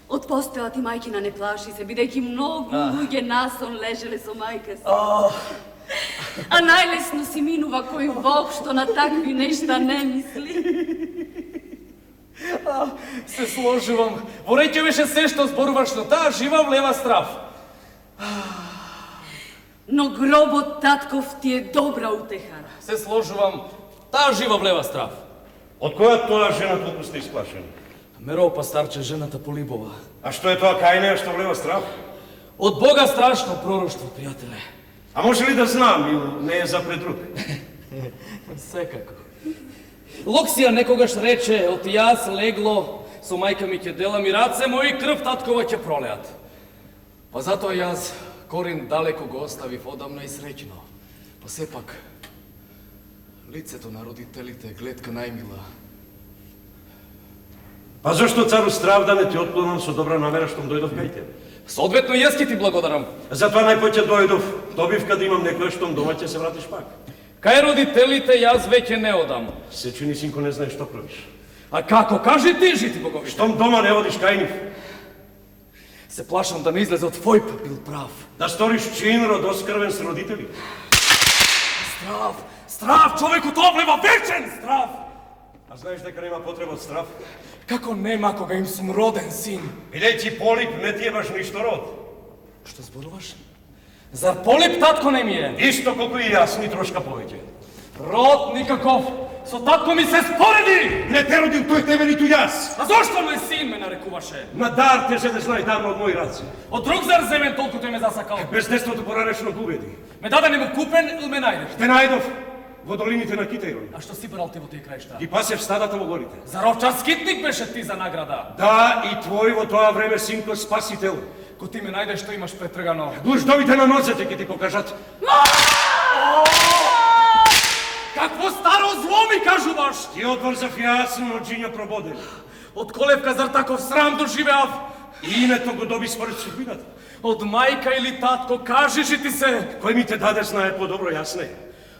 [SPEAKER 6] Од постела ти мајкина не плаши се, бидејќи многу луѓе насон лежеле со мајка си. А најлесно си минува кој воопшто на такви нешта не мисли.
[SPEAKER 4] Се сложувам. Во реќа беше се што зборуваш, но таа жива влева страв.
[SPEAKER 6] Но гробот татков ти е добра утеха.
[SPEAKER 1] Се сложувам, таа жива влева страв.
[SPEAKER 7] Од која тоа жена толку сте исплашени?
[SPEAKER 1] Меропа старче, жената Полибова.
[SPEAKER 7] А што е тоа кај неа што влева страв?
[SPEAKER 1] Од Бога страшно пророштво, пријателе.
[SPEAKER 7] А може ли да знам, или не е за предруг?
[SPEAKER 1] Секако. Локсија некогаш рече, од јас легло, со мајка ми ќе делам и раце мои крв таткова ќе пролеат. Па затоа јас Корин далеко го оставив одамна и среќно. Па сепак, лицето на родителите гледка најмила.
[SPEAKER 7] Па зашто цару страв да не ти отклонам со добра намера штом дојдов кај тебе?
[SPEAKER 1] Соодветно јас ќе ти благодарам.
[SPEAKER 7] Затоа најпоќе дојдов, добивка да имам некој штом дома ќе се вратиш пак.
[SPEAKER 1] Кај родителите јас веќе не одам.
[SPEAKER 7] Се чини, синко, не знаеш што правиш.
[SPEAKER 1] А како? Кажи ти, жити боговите.
[SPEAKER 7] Штом дома не одиш кај нив,
[SPEAKER 1] Се плашам да не излезе од твој бил прав.
[SPEAKER 7] да сториш чин родоскрвен с родители.
[SPEAKER 1] Страв, страв, човекот облева вечен страв.
[SPEAKER 7] А знаеш дека нема потреба од страв?
[SPEAKER 1] Како нема кога им сум роден син?
[SPEAKER 7] Бидејќи Полип не ти е баш ништо род.
[SPEAKER 1] Што зборуваш? Зар Полип татко не ми е?
[SPEAKER 7] Исто колку и јас, ни трошка повеќе.
[SPEAKER 1] Род никаков. Со татко ми се спореди.
[SPEAKER 7] Не те родил тој тебе ниту јас.
[SPEAKER 1] А зошто мој син ме нарекуваше?
[SPEAKER 7] На дар те се знај дарно од мои раце.
[SPEAKER 1] Од друг зар земен толку тој ме засакал?
[SPEAKER 7] Без детството поранешно го убеди.
[SPEAKER 1] Ме даде нему купен или ме најдеш?
[SPEAKER 7] Те најдов во долините на Китајрон.
[SPEAKER 1] А што си брал ти во тие краишта?
[SPEAKER 7] Ги пасев стадата во горите.
[SPEAKER 1] Зар овчар скитник беше ти за награда?
[SPEAKER 7] Да, и твој во тоа време, синко, спасител.
[SPEAKER 1] Ко ти ме најдеш, што имаш претргано?
[SPEAKER 7] Глуждовите на нозете ќе ти покажат.
[SPEAKER 4] Какво старо зло ми кажуваш?
[SPEAKER 7] Ти одврзав јасно од Джиња Прободен.
[SPEAKER 4] Од колевка зар таков срам доживеав?
[SPEAKER 7] И името го доби според судбината.
[SPEAKER 4] Од мајка или татко, кажи ти се.
[SPEAKER 7] Кој ми те даде знае подобро, јас не.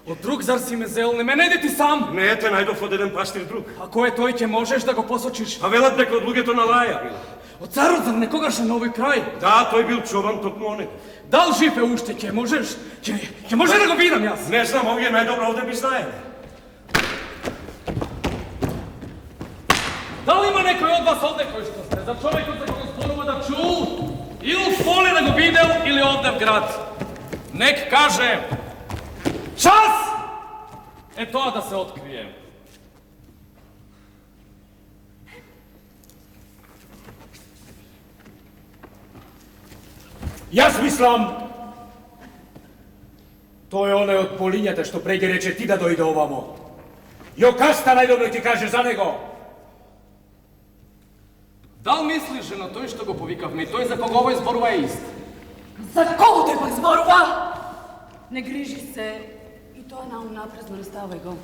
[SPEAKER 4] Од друг зар си ме зел, не ме неди ти сам.
[SPEAKER 7] Не те најдов од еден пастир друг.
[SPEAKER 4] А кој е тој, ќе можеш да го посочиш?
[SPEAKER 7] А велат дека од луѓето на Лаја бил.
[SPEAKER 4] Од царот зар некогаш на нови крај?
[SPEAKER 7] Да, тој бил чован токму онего.
[SPEAKER 4] Дал жив е уште, ќе можеш? Ќе може да го видам јас?
[SPEAKER 7] Не знам, овие најдобро овде би знаеле.
[SPEAKER 4] Дали има некој од вас овде кој што сте? За човекот за кога зборува да чул? Или в поле да го видел, или овде в град? Нек каже... Час! Е тоа да се открие.
[SPEAKER 2] Јас мислам, тој е оној од Полињата што преќе рече ти да дојде овамо. Јокаста најдобро ти каже за него.
[SPEAKER 4] Дал мислиш на тој што го повикавме и тој за кого овој зборува е ист?
[SPEAKER 6] За кого тој пак зборува? Не грижи се и тоа наунапред не ставај го.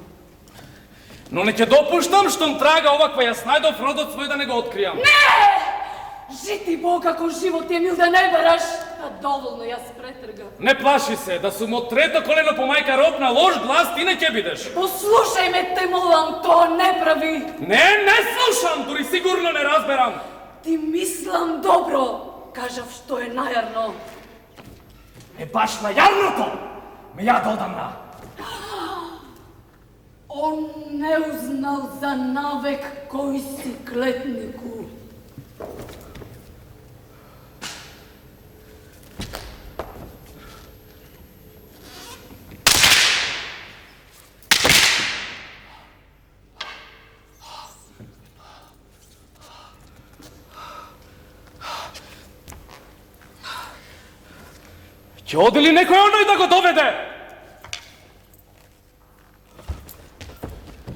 [SPEAKER 4] Но не ќе допуштам штом трага оваква јас најдов родот свој да не го откријам.
[SPEAKER 6] Не! Жити Бог како живот е мил да не бараш, а доволно јас претргав.
[SPEAKER 4] Не плаши се, да сум од трето колено по мајка роб на лош глас, ти не ќе бидеш.
[SPEAKER 6] Послушај ме, те молам, тоа не прави.
[SPEAKER 4] Не слушам, дури сигурно не разберам.
[SPEAKER 6] Ти мислам добро, кажав што е најарно.
[SPEAKER 4] Е баш на јарното ме ја додамна.
[SPEAKER 6] Он не узнал за навек кој си клетнику.
[SPEAKER 4] Ќе оди ли некој оној да го доведе?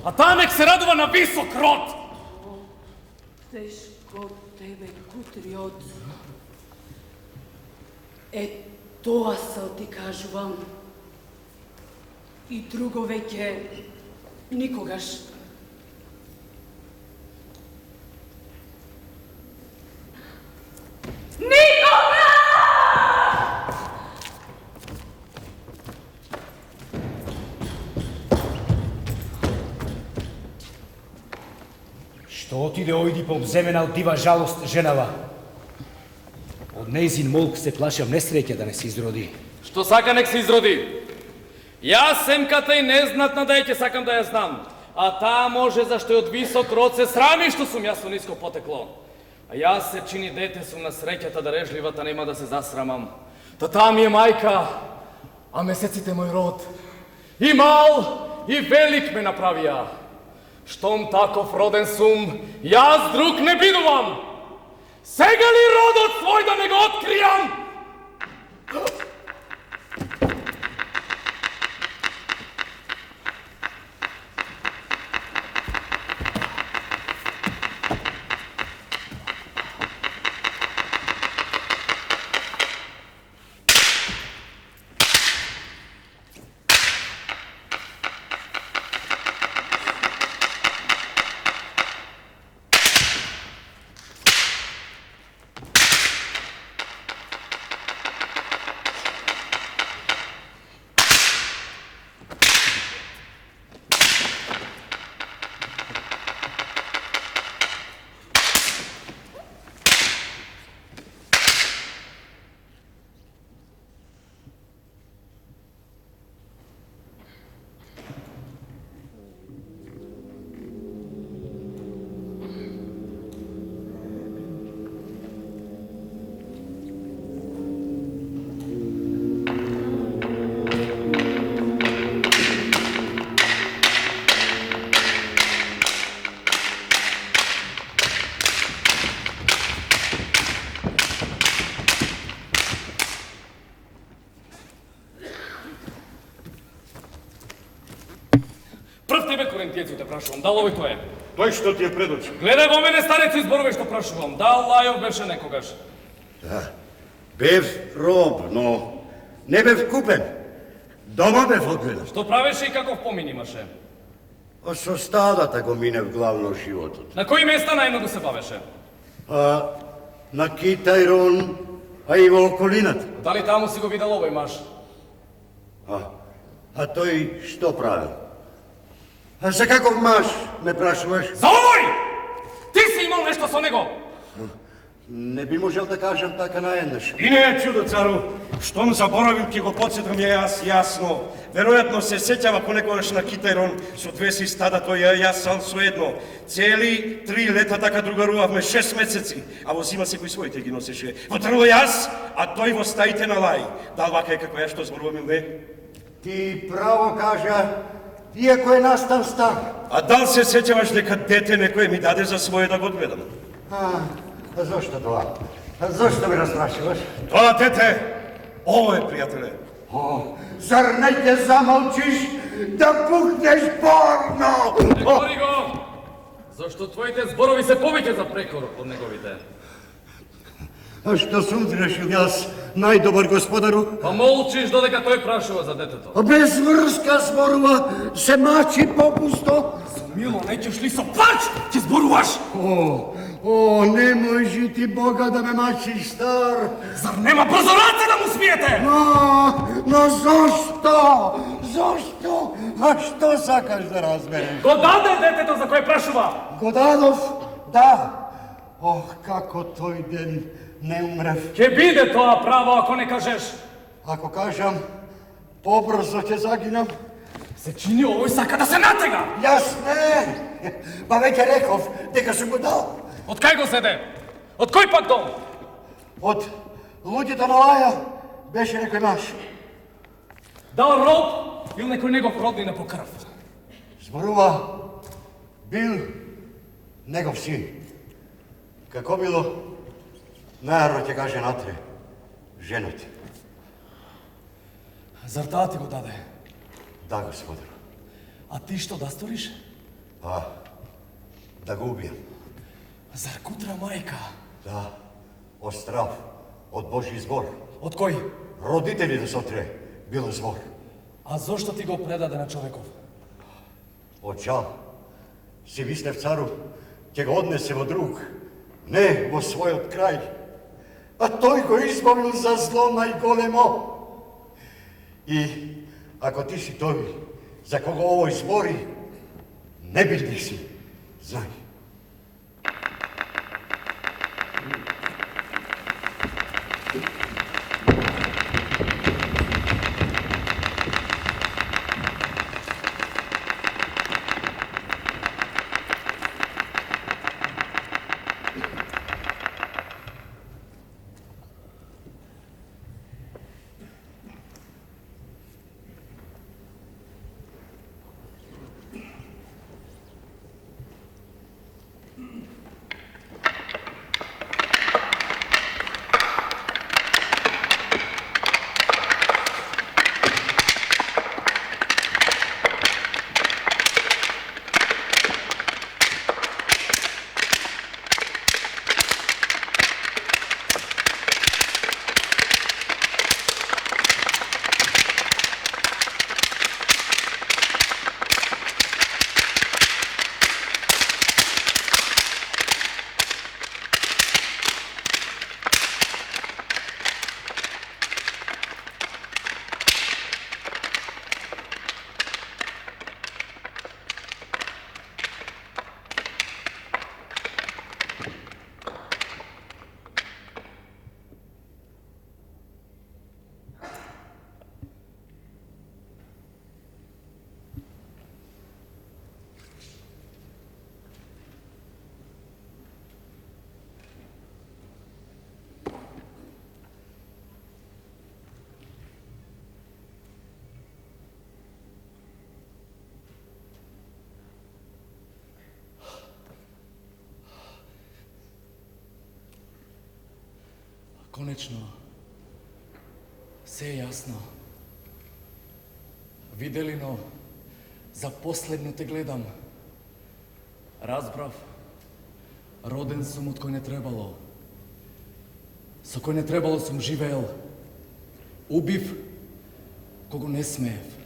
[SPEAKER 4] А таа нек се радува на висок род.
[SPEAKER 6] Тешко тебе кутриот. Е, тоа се ти кажувам. И друго веќе никогаш. Никогаш!
[SPEAKER 2] Што отиде ојди пообземена од дива жалост женава. Од нејзин молк се плашам несреќа да не се изроди.
[SPEAKER 4] Што сака нек се изроди. Јас семката и незнатна да ќе сакам да ја знам. А таа може зашто е од висок род се срами што сум јас со ниско потекло. А јас се чини дете сум на среќата да режливата нема да се засрамам. Та таа ми е мајка, а месеците мој род. И мал, и велик ме направија. Штом таков роден сум, јас друг не бидувам. Сега ли родот свој да не го откријам? Коринтијеци те прашувам, дал овој тој е?
[SPEAKER 7] Тој што ти е пред очи.
[SPEAKER 4] Гледај во мене, старецо, изборувај што прашувам. Дал Лајов беше некогаш?
[SPEAKER 8] Да, бев роб, но не бев купен. Дома бев одгледан.
[SPEAKER 1] Што правеше и каков помин имаше?
[SPEAKER 8] А со стадата го минев главно животот.
[SPEAKER 1] На кои места најмногу се бавеше?
[SPEAKER 8] На Китајрон, а и во околината.
[SPEAKER 1] Дали таму си го видел овој маж?
[SPEAKER 8] А тој што правил? А за каков маж ме прашуваш?
[SPEAKER 1] За овој! Ти си имал нешто со него?
[SPEAKER 8] Не би можел да кажам така наеднаш.
[SPEAKER 7] И не е чудо, цару. Штом заборавим, ќе го подсетам јас јасно. Веројатно се сеќава понекогаш на Китајрон со две си стада, тој јас сам со едно. Цели 3 лета така другарувавме 6 месеци, а во зима секој своите ги носеше. Во трво јас, а тој во стаите на лај. Дал вака е како ја што зборуваме не?
[SPEAKER 8] Ти право кажа, иако е настан стар.
[SPEAKER 7] А дал се сеќаваш дека дете некој ми даде за свое да го гледам?
[SPEAKER 8] А зошто тоа? Зошто ме растрашуваш?
[SPEAKER 7] Тоа дете, ово е, пријателе.
[SPEAKER 8] Зар не ќе замолчиш да пукнеш порно?
[SPEAKER 1] Говори го! Зашто твоите зборови се повеќе за прекор од неговите?
[SPEAKER 8] А што сум грешил јас, најдобар господару?
[SPEAKER 1] Па молчиш додека тој прашува за детето.
[SPEAKER 8] Без врска зборува, се мачи попусто.
[SPEAKER 4] Мило, не ќеш ли со плач, ќе зборуваш?
[SPEAKER 8] Не може ти Бога да ме мачиш, стар.
[SPEAKER 4] Зар нема брзо раце да му смиете?
[SPEAKER 8] Но зошто? Зошто? А што сакаш да разбереш?
[SPEAKER 4] Го даде детето за кој прашува?
[SPEAKER 8] Го дадов? Да. Како тој ден не умрев.
[SPEAKER 1] Ќе биде тоа право ако не кажеш.
[SPEAKER 8] Ако кажам, побрзо ќе загинам.
[SPEAKER 4] Се чини овој сака да се натега.
[SPEAKER 8] Јас не. Па веќе реков дека сум го дал.
[SPEAKER 1] Од кај го седе? Од кој пак дом?
[SPEAKER 8] Од луѓето на лаја беше некој маж.
[SPEAKER 1] Дал роб или некој негов роднина по крв?
[SPEAKER 8] Зборува, бил негов син. Како било, најарно ќе каже натре, женот.
[SPEAKER 4] Зар таа ти го даде?
[SPEAKER 8] Да, господар.
[SPEAKER 4] А ти што да сториш?
[SPEAKER 8] Да го убијам.
[SPEAKER 4] Зар кутра мајка?
[SPEAKER 8] Да, од страв, од Божи збор.
[SPEAKER 4] Од кој?
[SPEAKER 8] Родители да сотре, бил збор.
[SPEAKER 4] А зошто ти го предаде на човеков?
[SPEAKER 8] Од жал, си мислев цару, ќе го однесе во друг, не во својот крај. А тој го избавил за зло најголемо. И ако ти си тој, за кого овој збори, не бил си, знај.
[SPEAKER 4] Конечно, се е јасно. Виделино, за последно те гледам. Разбрав, роден сум од кој не требало. Со кој не требало сум живеел. Убив, кого не смеев.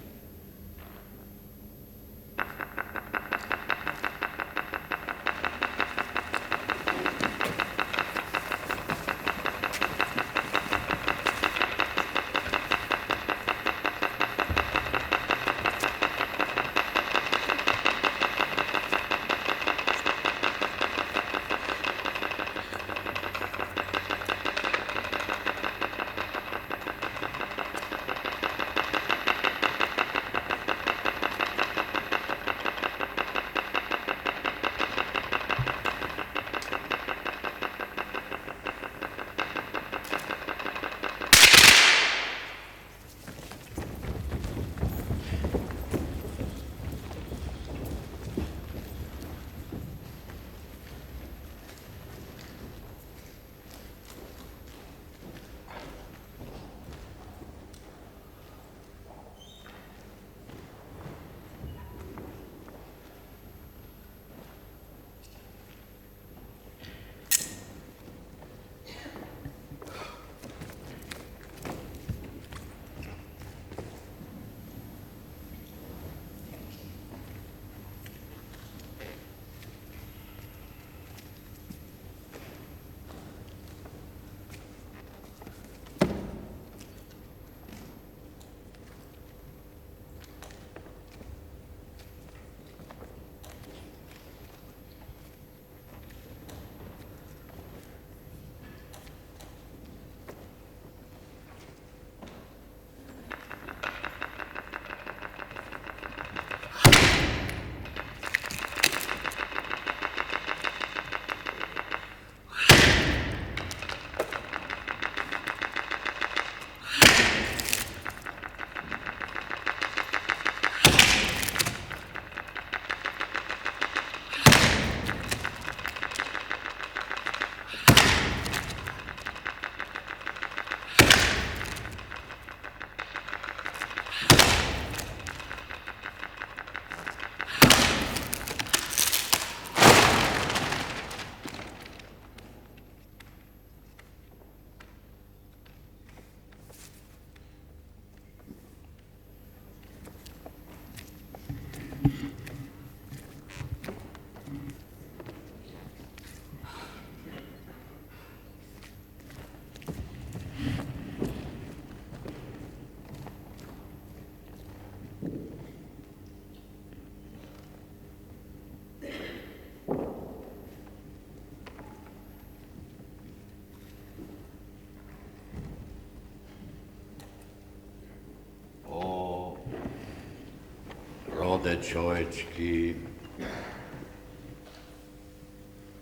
[SPEAKER 8] Роде човечки,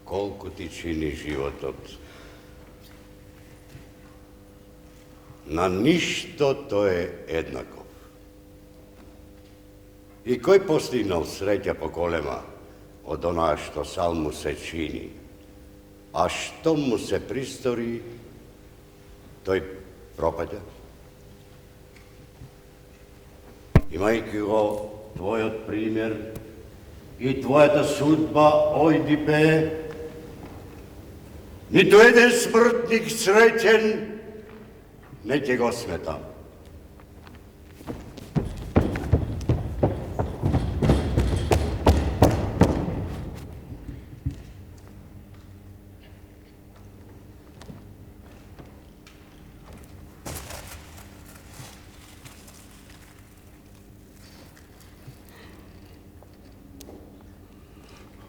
[SPEAKER 8] колку ти чини животот. На ништо тој е еднаков. И кој постигнал среќа поголема од онаа што сал му се чини, а што му се пристори, тој пропаѓа. Имајќи го твојот пример и твојата судба, Ојдипе, ниту еден смртник среќен не ќе го сметам.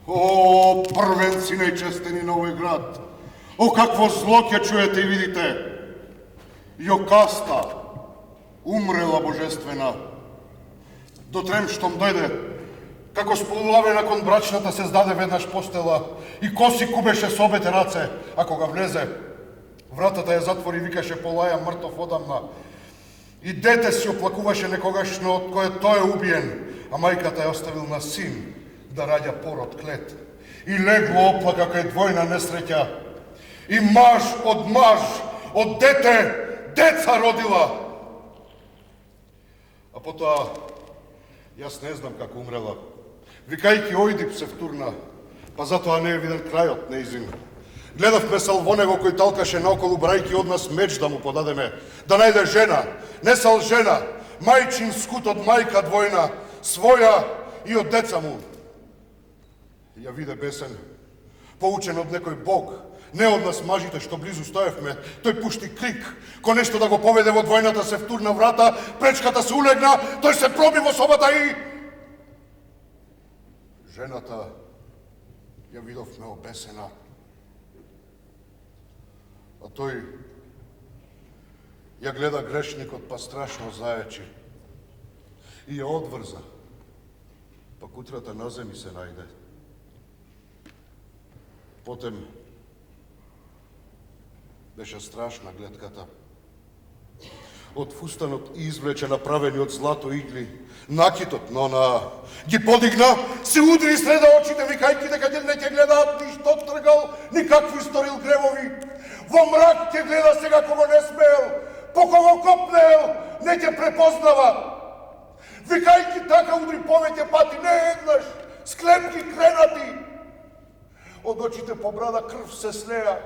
[SPEAKER 9] О, првенци најчестени на овој град! О, какво зло ќе чуете и видите! Јокаста, умрела божествена. До трем штом дојде, како сполулаве након брачната се здаде веднаш постела и коси кубеше со обете раце, а кога влезе, вратата ја затвори и викаше полаја мртов одамна. И дете си оплакуваше некогашно од кое тој е убиен, а мајката ја оставил на син да раѓа пород клет. И легло оплака кај двојна несреќа. И маж, од дете, деца родила. А потоа, јас не знам како умрела. Викајќи Ојдип се втурна, па затоа не е виден крајот неизин. Гледавме сал во него кој талкаше наоколу брајки од нас меч да му подадеме, да најде жена, не сал жена, мајчин скут од мајка двојна, своја и од деца му. Ја виде бесен, поучен од некој бог, не од нас мажите што близу стоевме, тој пушти крик, ко нешто да го поведе во двојната се втурна врата, пречката се улегна, тој се проби во собата и... Жената ја видовме обесена, а тој ја гледа грешникот па страшно заечи и ја одврза, па кутрата на земи се најде. Потем беше страшна гледката. Од фустанот извлече направени од злато игли, накитот на она ги подигна, се удри среда очите, викајќи дека не ќе гледаат ништо тргал, никакви сторил гревови. Во мрак ќе гледа сега кого не смел, по кого копнел, не ќе препознава. Викајќи така удри повеќе пати, не еднаш, склепки кренати. Од очите по брада крв се слеја,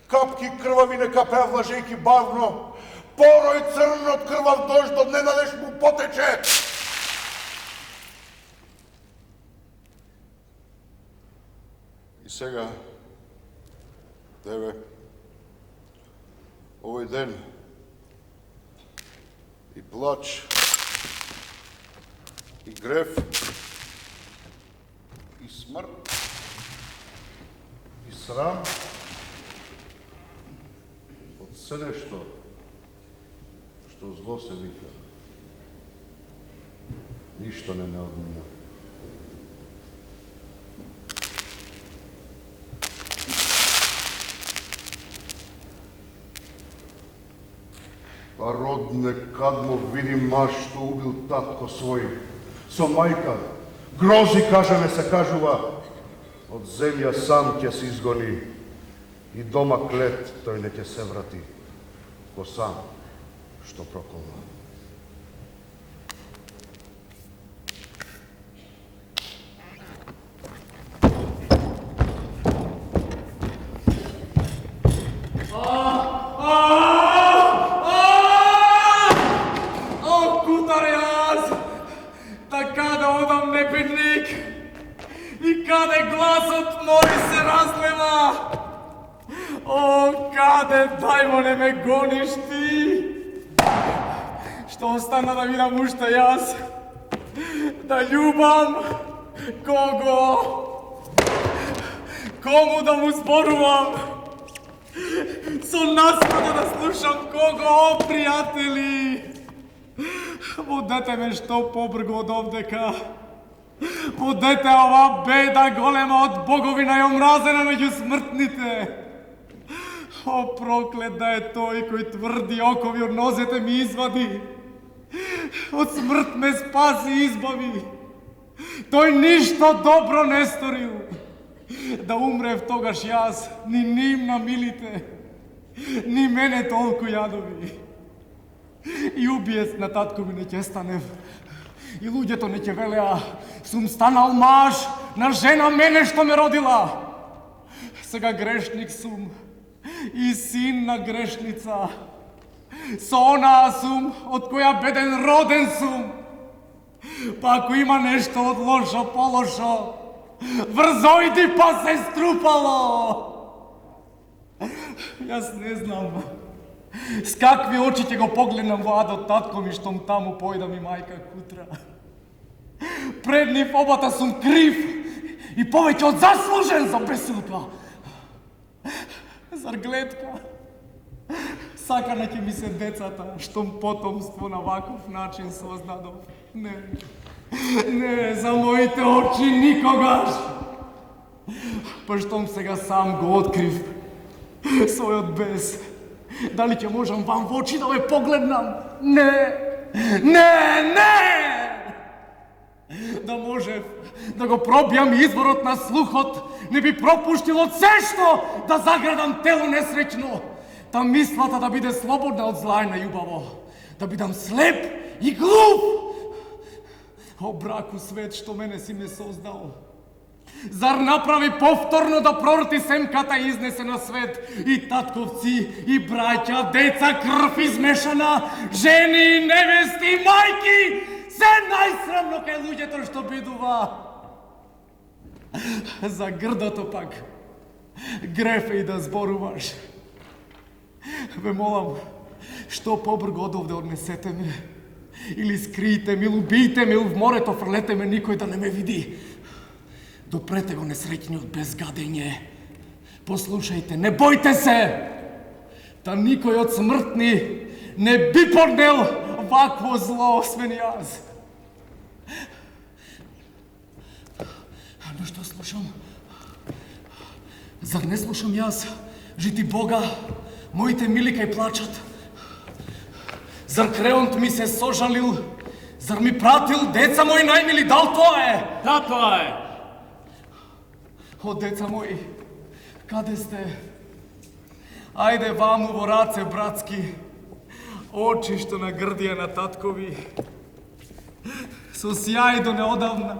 [SPEAKER 9] капки крвави не капеа влажејки бавно, порој црн од крвав дожд од ненадеж му потече. И сега, деве, овој ден, и плач, и грев, и смрт, и срам, од се нешто што зло се вика, ништо не одмина. Па родне кадмо види маж што убил татко свој, со мајка, грози кажане се кажува, од земја сам ќе се изгони и дома клет тој не ќе се врати, ко сам што проколна.
[SPEAKER 4] Кутаре аз, така да одам небедник, и каде гласот мори се разлева. О, каде, дајмо не ме гониш ти. Што остана да видам уште јас, да љубам кого, кому да му зборувам, со насмада да слушам кого, о, пријатели. Водете ме што побргу од овдека, водете ова беда голема од боговина и омразена меѓу смртните. О, проклет да е тој кој тврди окови од нозете ми извади, од смрт ме спаси и избави. Тој ништо добро не сторил. Да умрев тогаш јас, ни ним на милите, ни мене толку јадови. И убиец на татко ми не ќе станев. И луѓето не ќе велеа, сум станал маж на жена мене што ме родила. Сега грешник сум и син на грешница. Со онаа сум, од која беден роден сум. Па ако има нешто од лошо по лошо, врзо иди па се струпало. Јас не знам с какви очи ќе го погледнам во адот татко ми, штом таму појда ми мајка кутра. Пред нив обата сум крив и повеќе од заслужен за бесилка. Зар гледка? Сакана ќе ми се децата, штом потомство на ваков начин создадов. Не, не, за моите очи никогаш. Па штом сега сам го открив својот бес, дали ќе можам вам во очи да ве погледнам? Не, не, не! Да можев да го пробијам изворот на слухот, не би пропуштил од се што да заградам тело несреќно, та мислата да биде слободна од зла и најубаво, да бидам слеп и глуп. О, браку свет, што мене си ме создал. Зар направи повторно да прорти семката и изнесе на свет и татковци, и браќа, деца, крв измешана, жени, невести, мајки, се најсрамно кај луѓето што бидува. За грдото пак, греф е и да зборуваш. Ве молам, што побрго одовде однесете ме, или скриите ме, или убијте ме, или в морето фрлете ме, никој да не ме види. Допрете го несреќниот безгадење. Послушајте, не бојте се! Та никој од смртни не би поднел вакво зло, освен јас. Но што слушам? Зар не слушам јас? Жити Бога, моите мили кај плачат. Зар креонт ми се сожалил? Зар ми пратил деца мои најмили? Дал тоа е?
[SPEAKER 3] Да, тоа е.
[SPEAKER 4] О, деца мои, каде сте? Ајде ваму во раце, братски. Очи што на грдија на таткови. Со сјај до неодавна,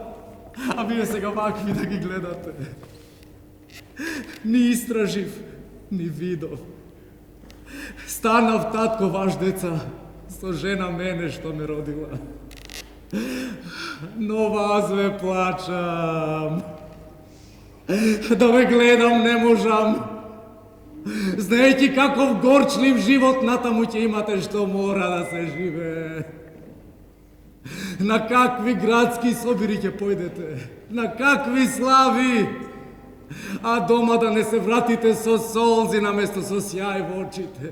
[SPEAKER 4] а вие сега вакви да ги гледате. Ни истражив, ни видов. Станав татко ваш деца, со жена мене што ме родила. Но вас ве плачам. Да ве гледам не можам. Знаејќи каков горчлив живот натаму ќе имате што мора да се живее. На какви градски собири ќе појдете, на какви слави, а дома да не се вратите со солзи наместо со сјај во очите.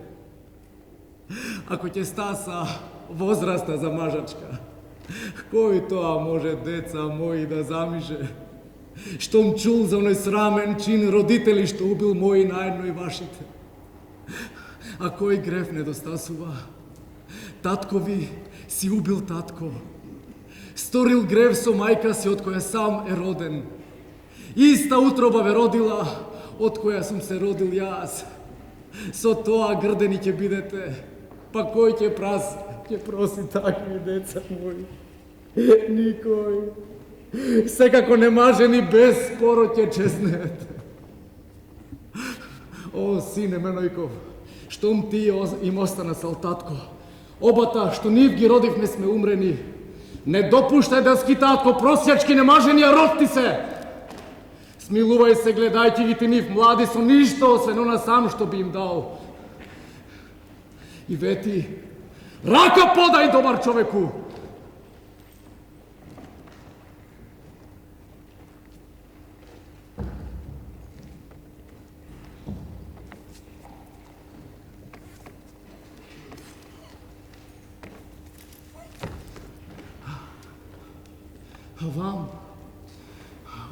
[SPEAKER 4] Ако ќе стаса возраста за мажачка, кој тоа може, деца мои, да замиже? Штом чул за оној срамен чин родители што убил мои наедно и вашите. А кој греф недостасува? Таткови си убил татко. Сторил греф со мајка си од која сам е роден. Иста утроба ве родила од која сум се родил јас. Со тоа грдени ќе бидете. Па кој ќе проси такви деца мои? Никој. Секако немажени без споро ќе чеснете. О, сине Менојков, штом ти им остана сал татко, обата што нив ги родивме сме умрени, не допуштај да скитаат ко просјачки немажени, а родти се! Смилувај се, гледајќи ги ти нив млади со ништо, освен она сам што би им дал. И вети, рака подај, добар човеку! А вам,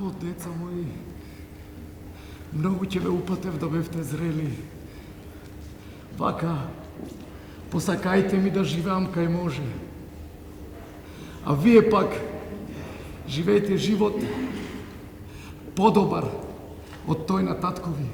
[SPEAKER 4] о, деца мои, многу ќе ве упатев да бевте зрели. Вака, посакајте ми да живеам кај може. А вие пак, живеете живот подобар од тој на таткови.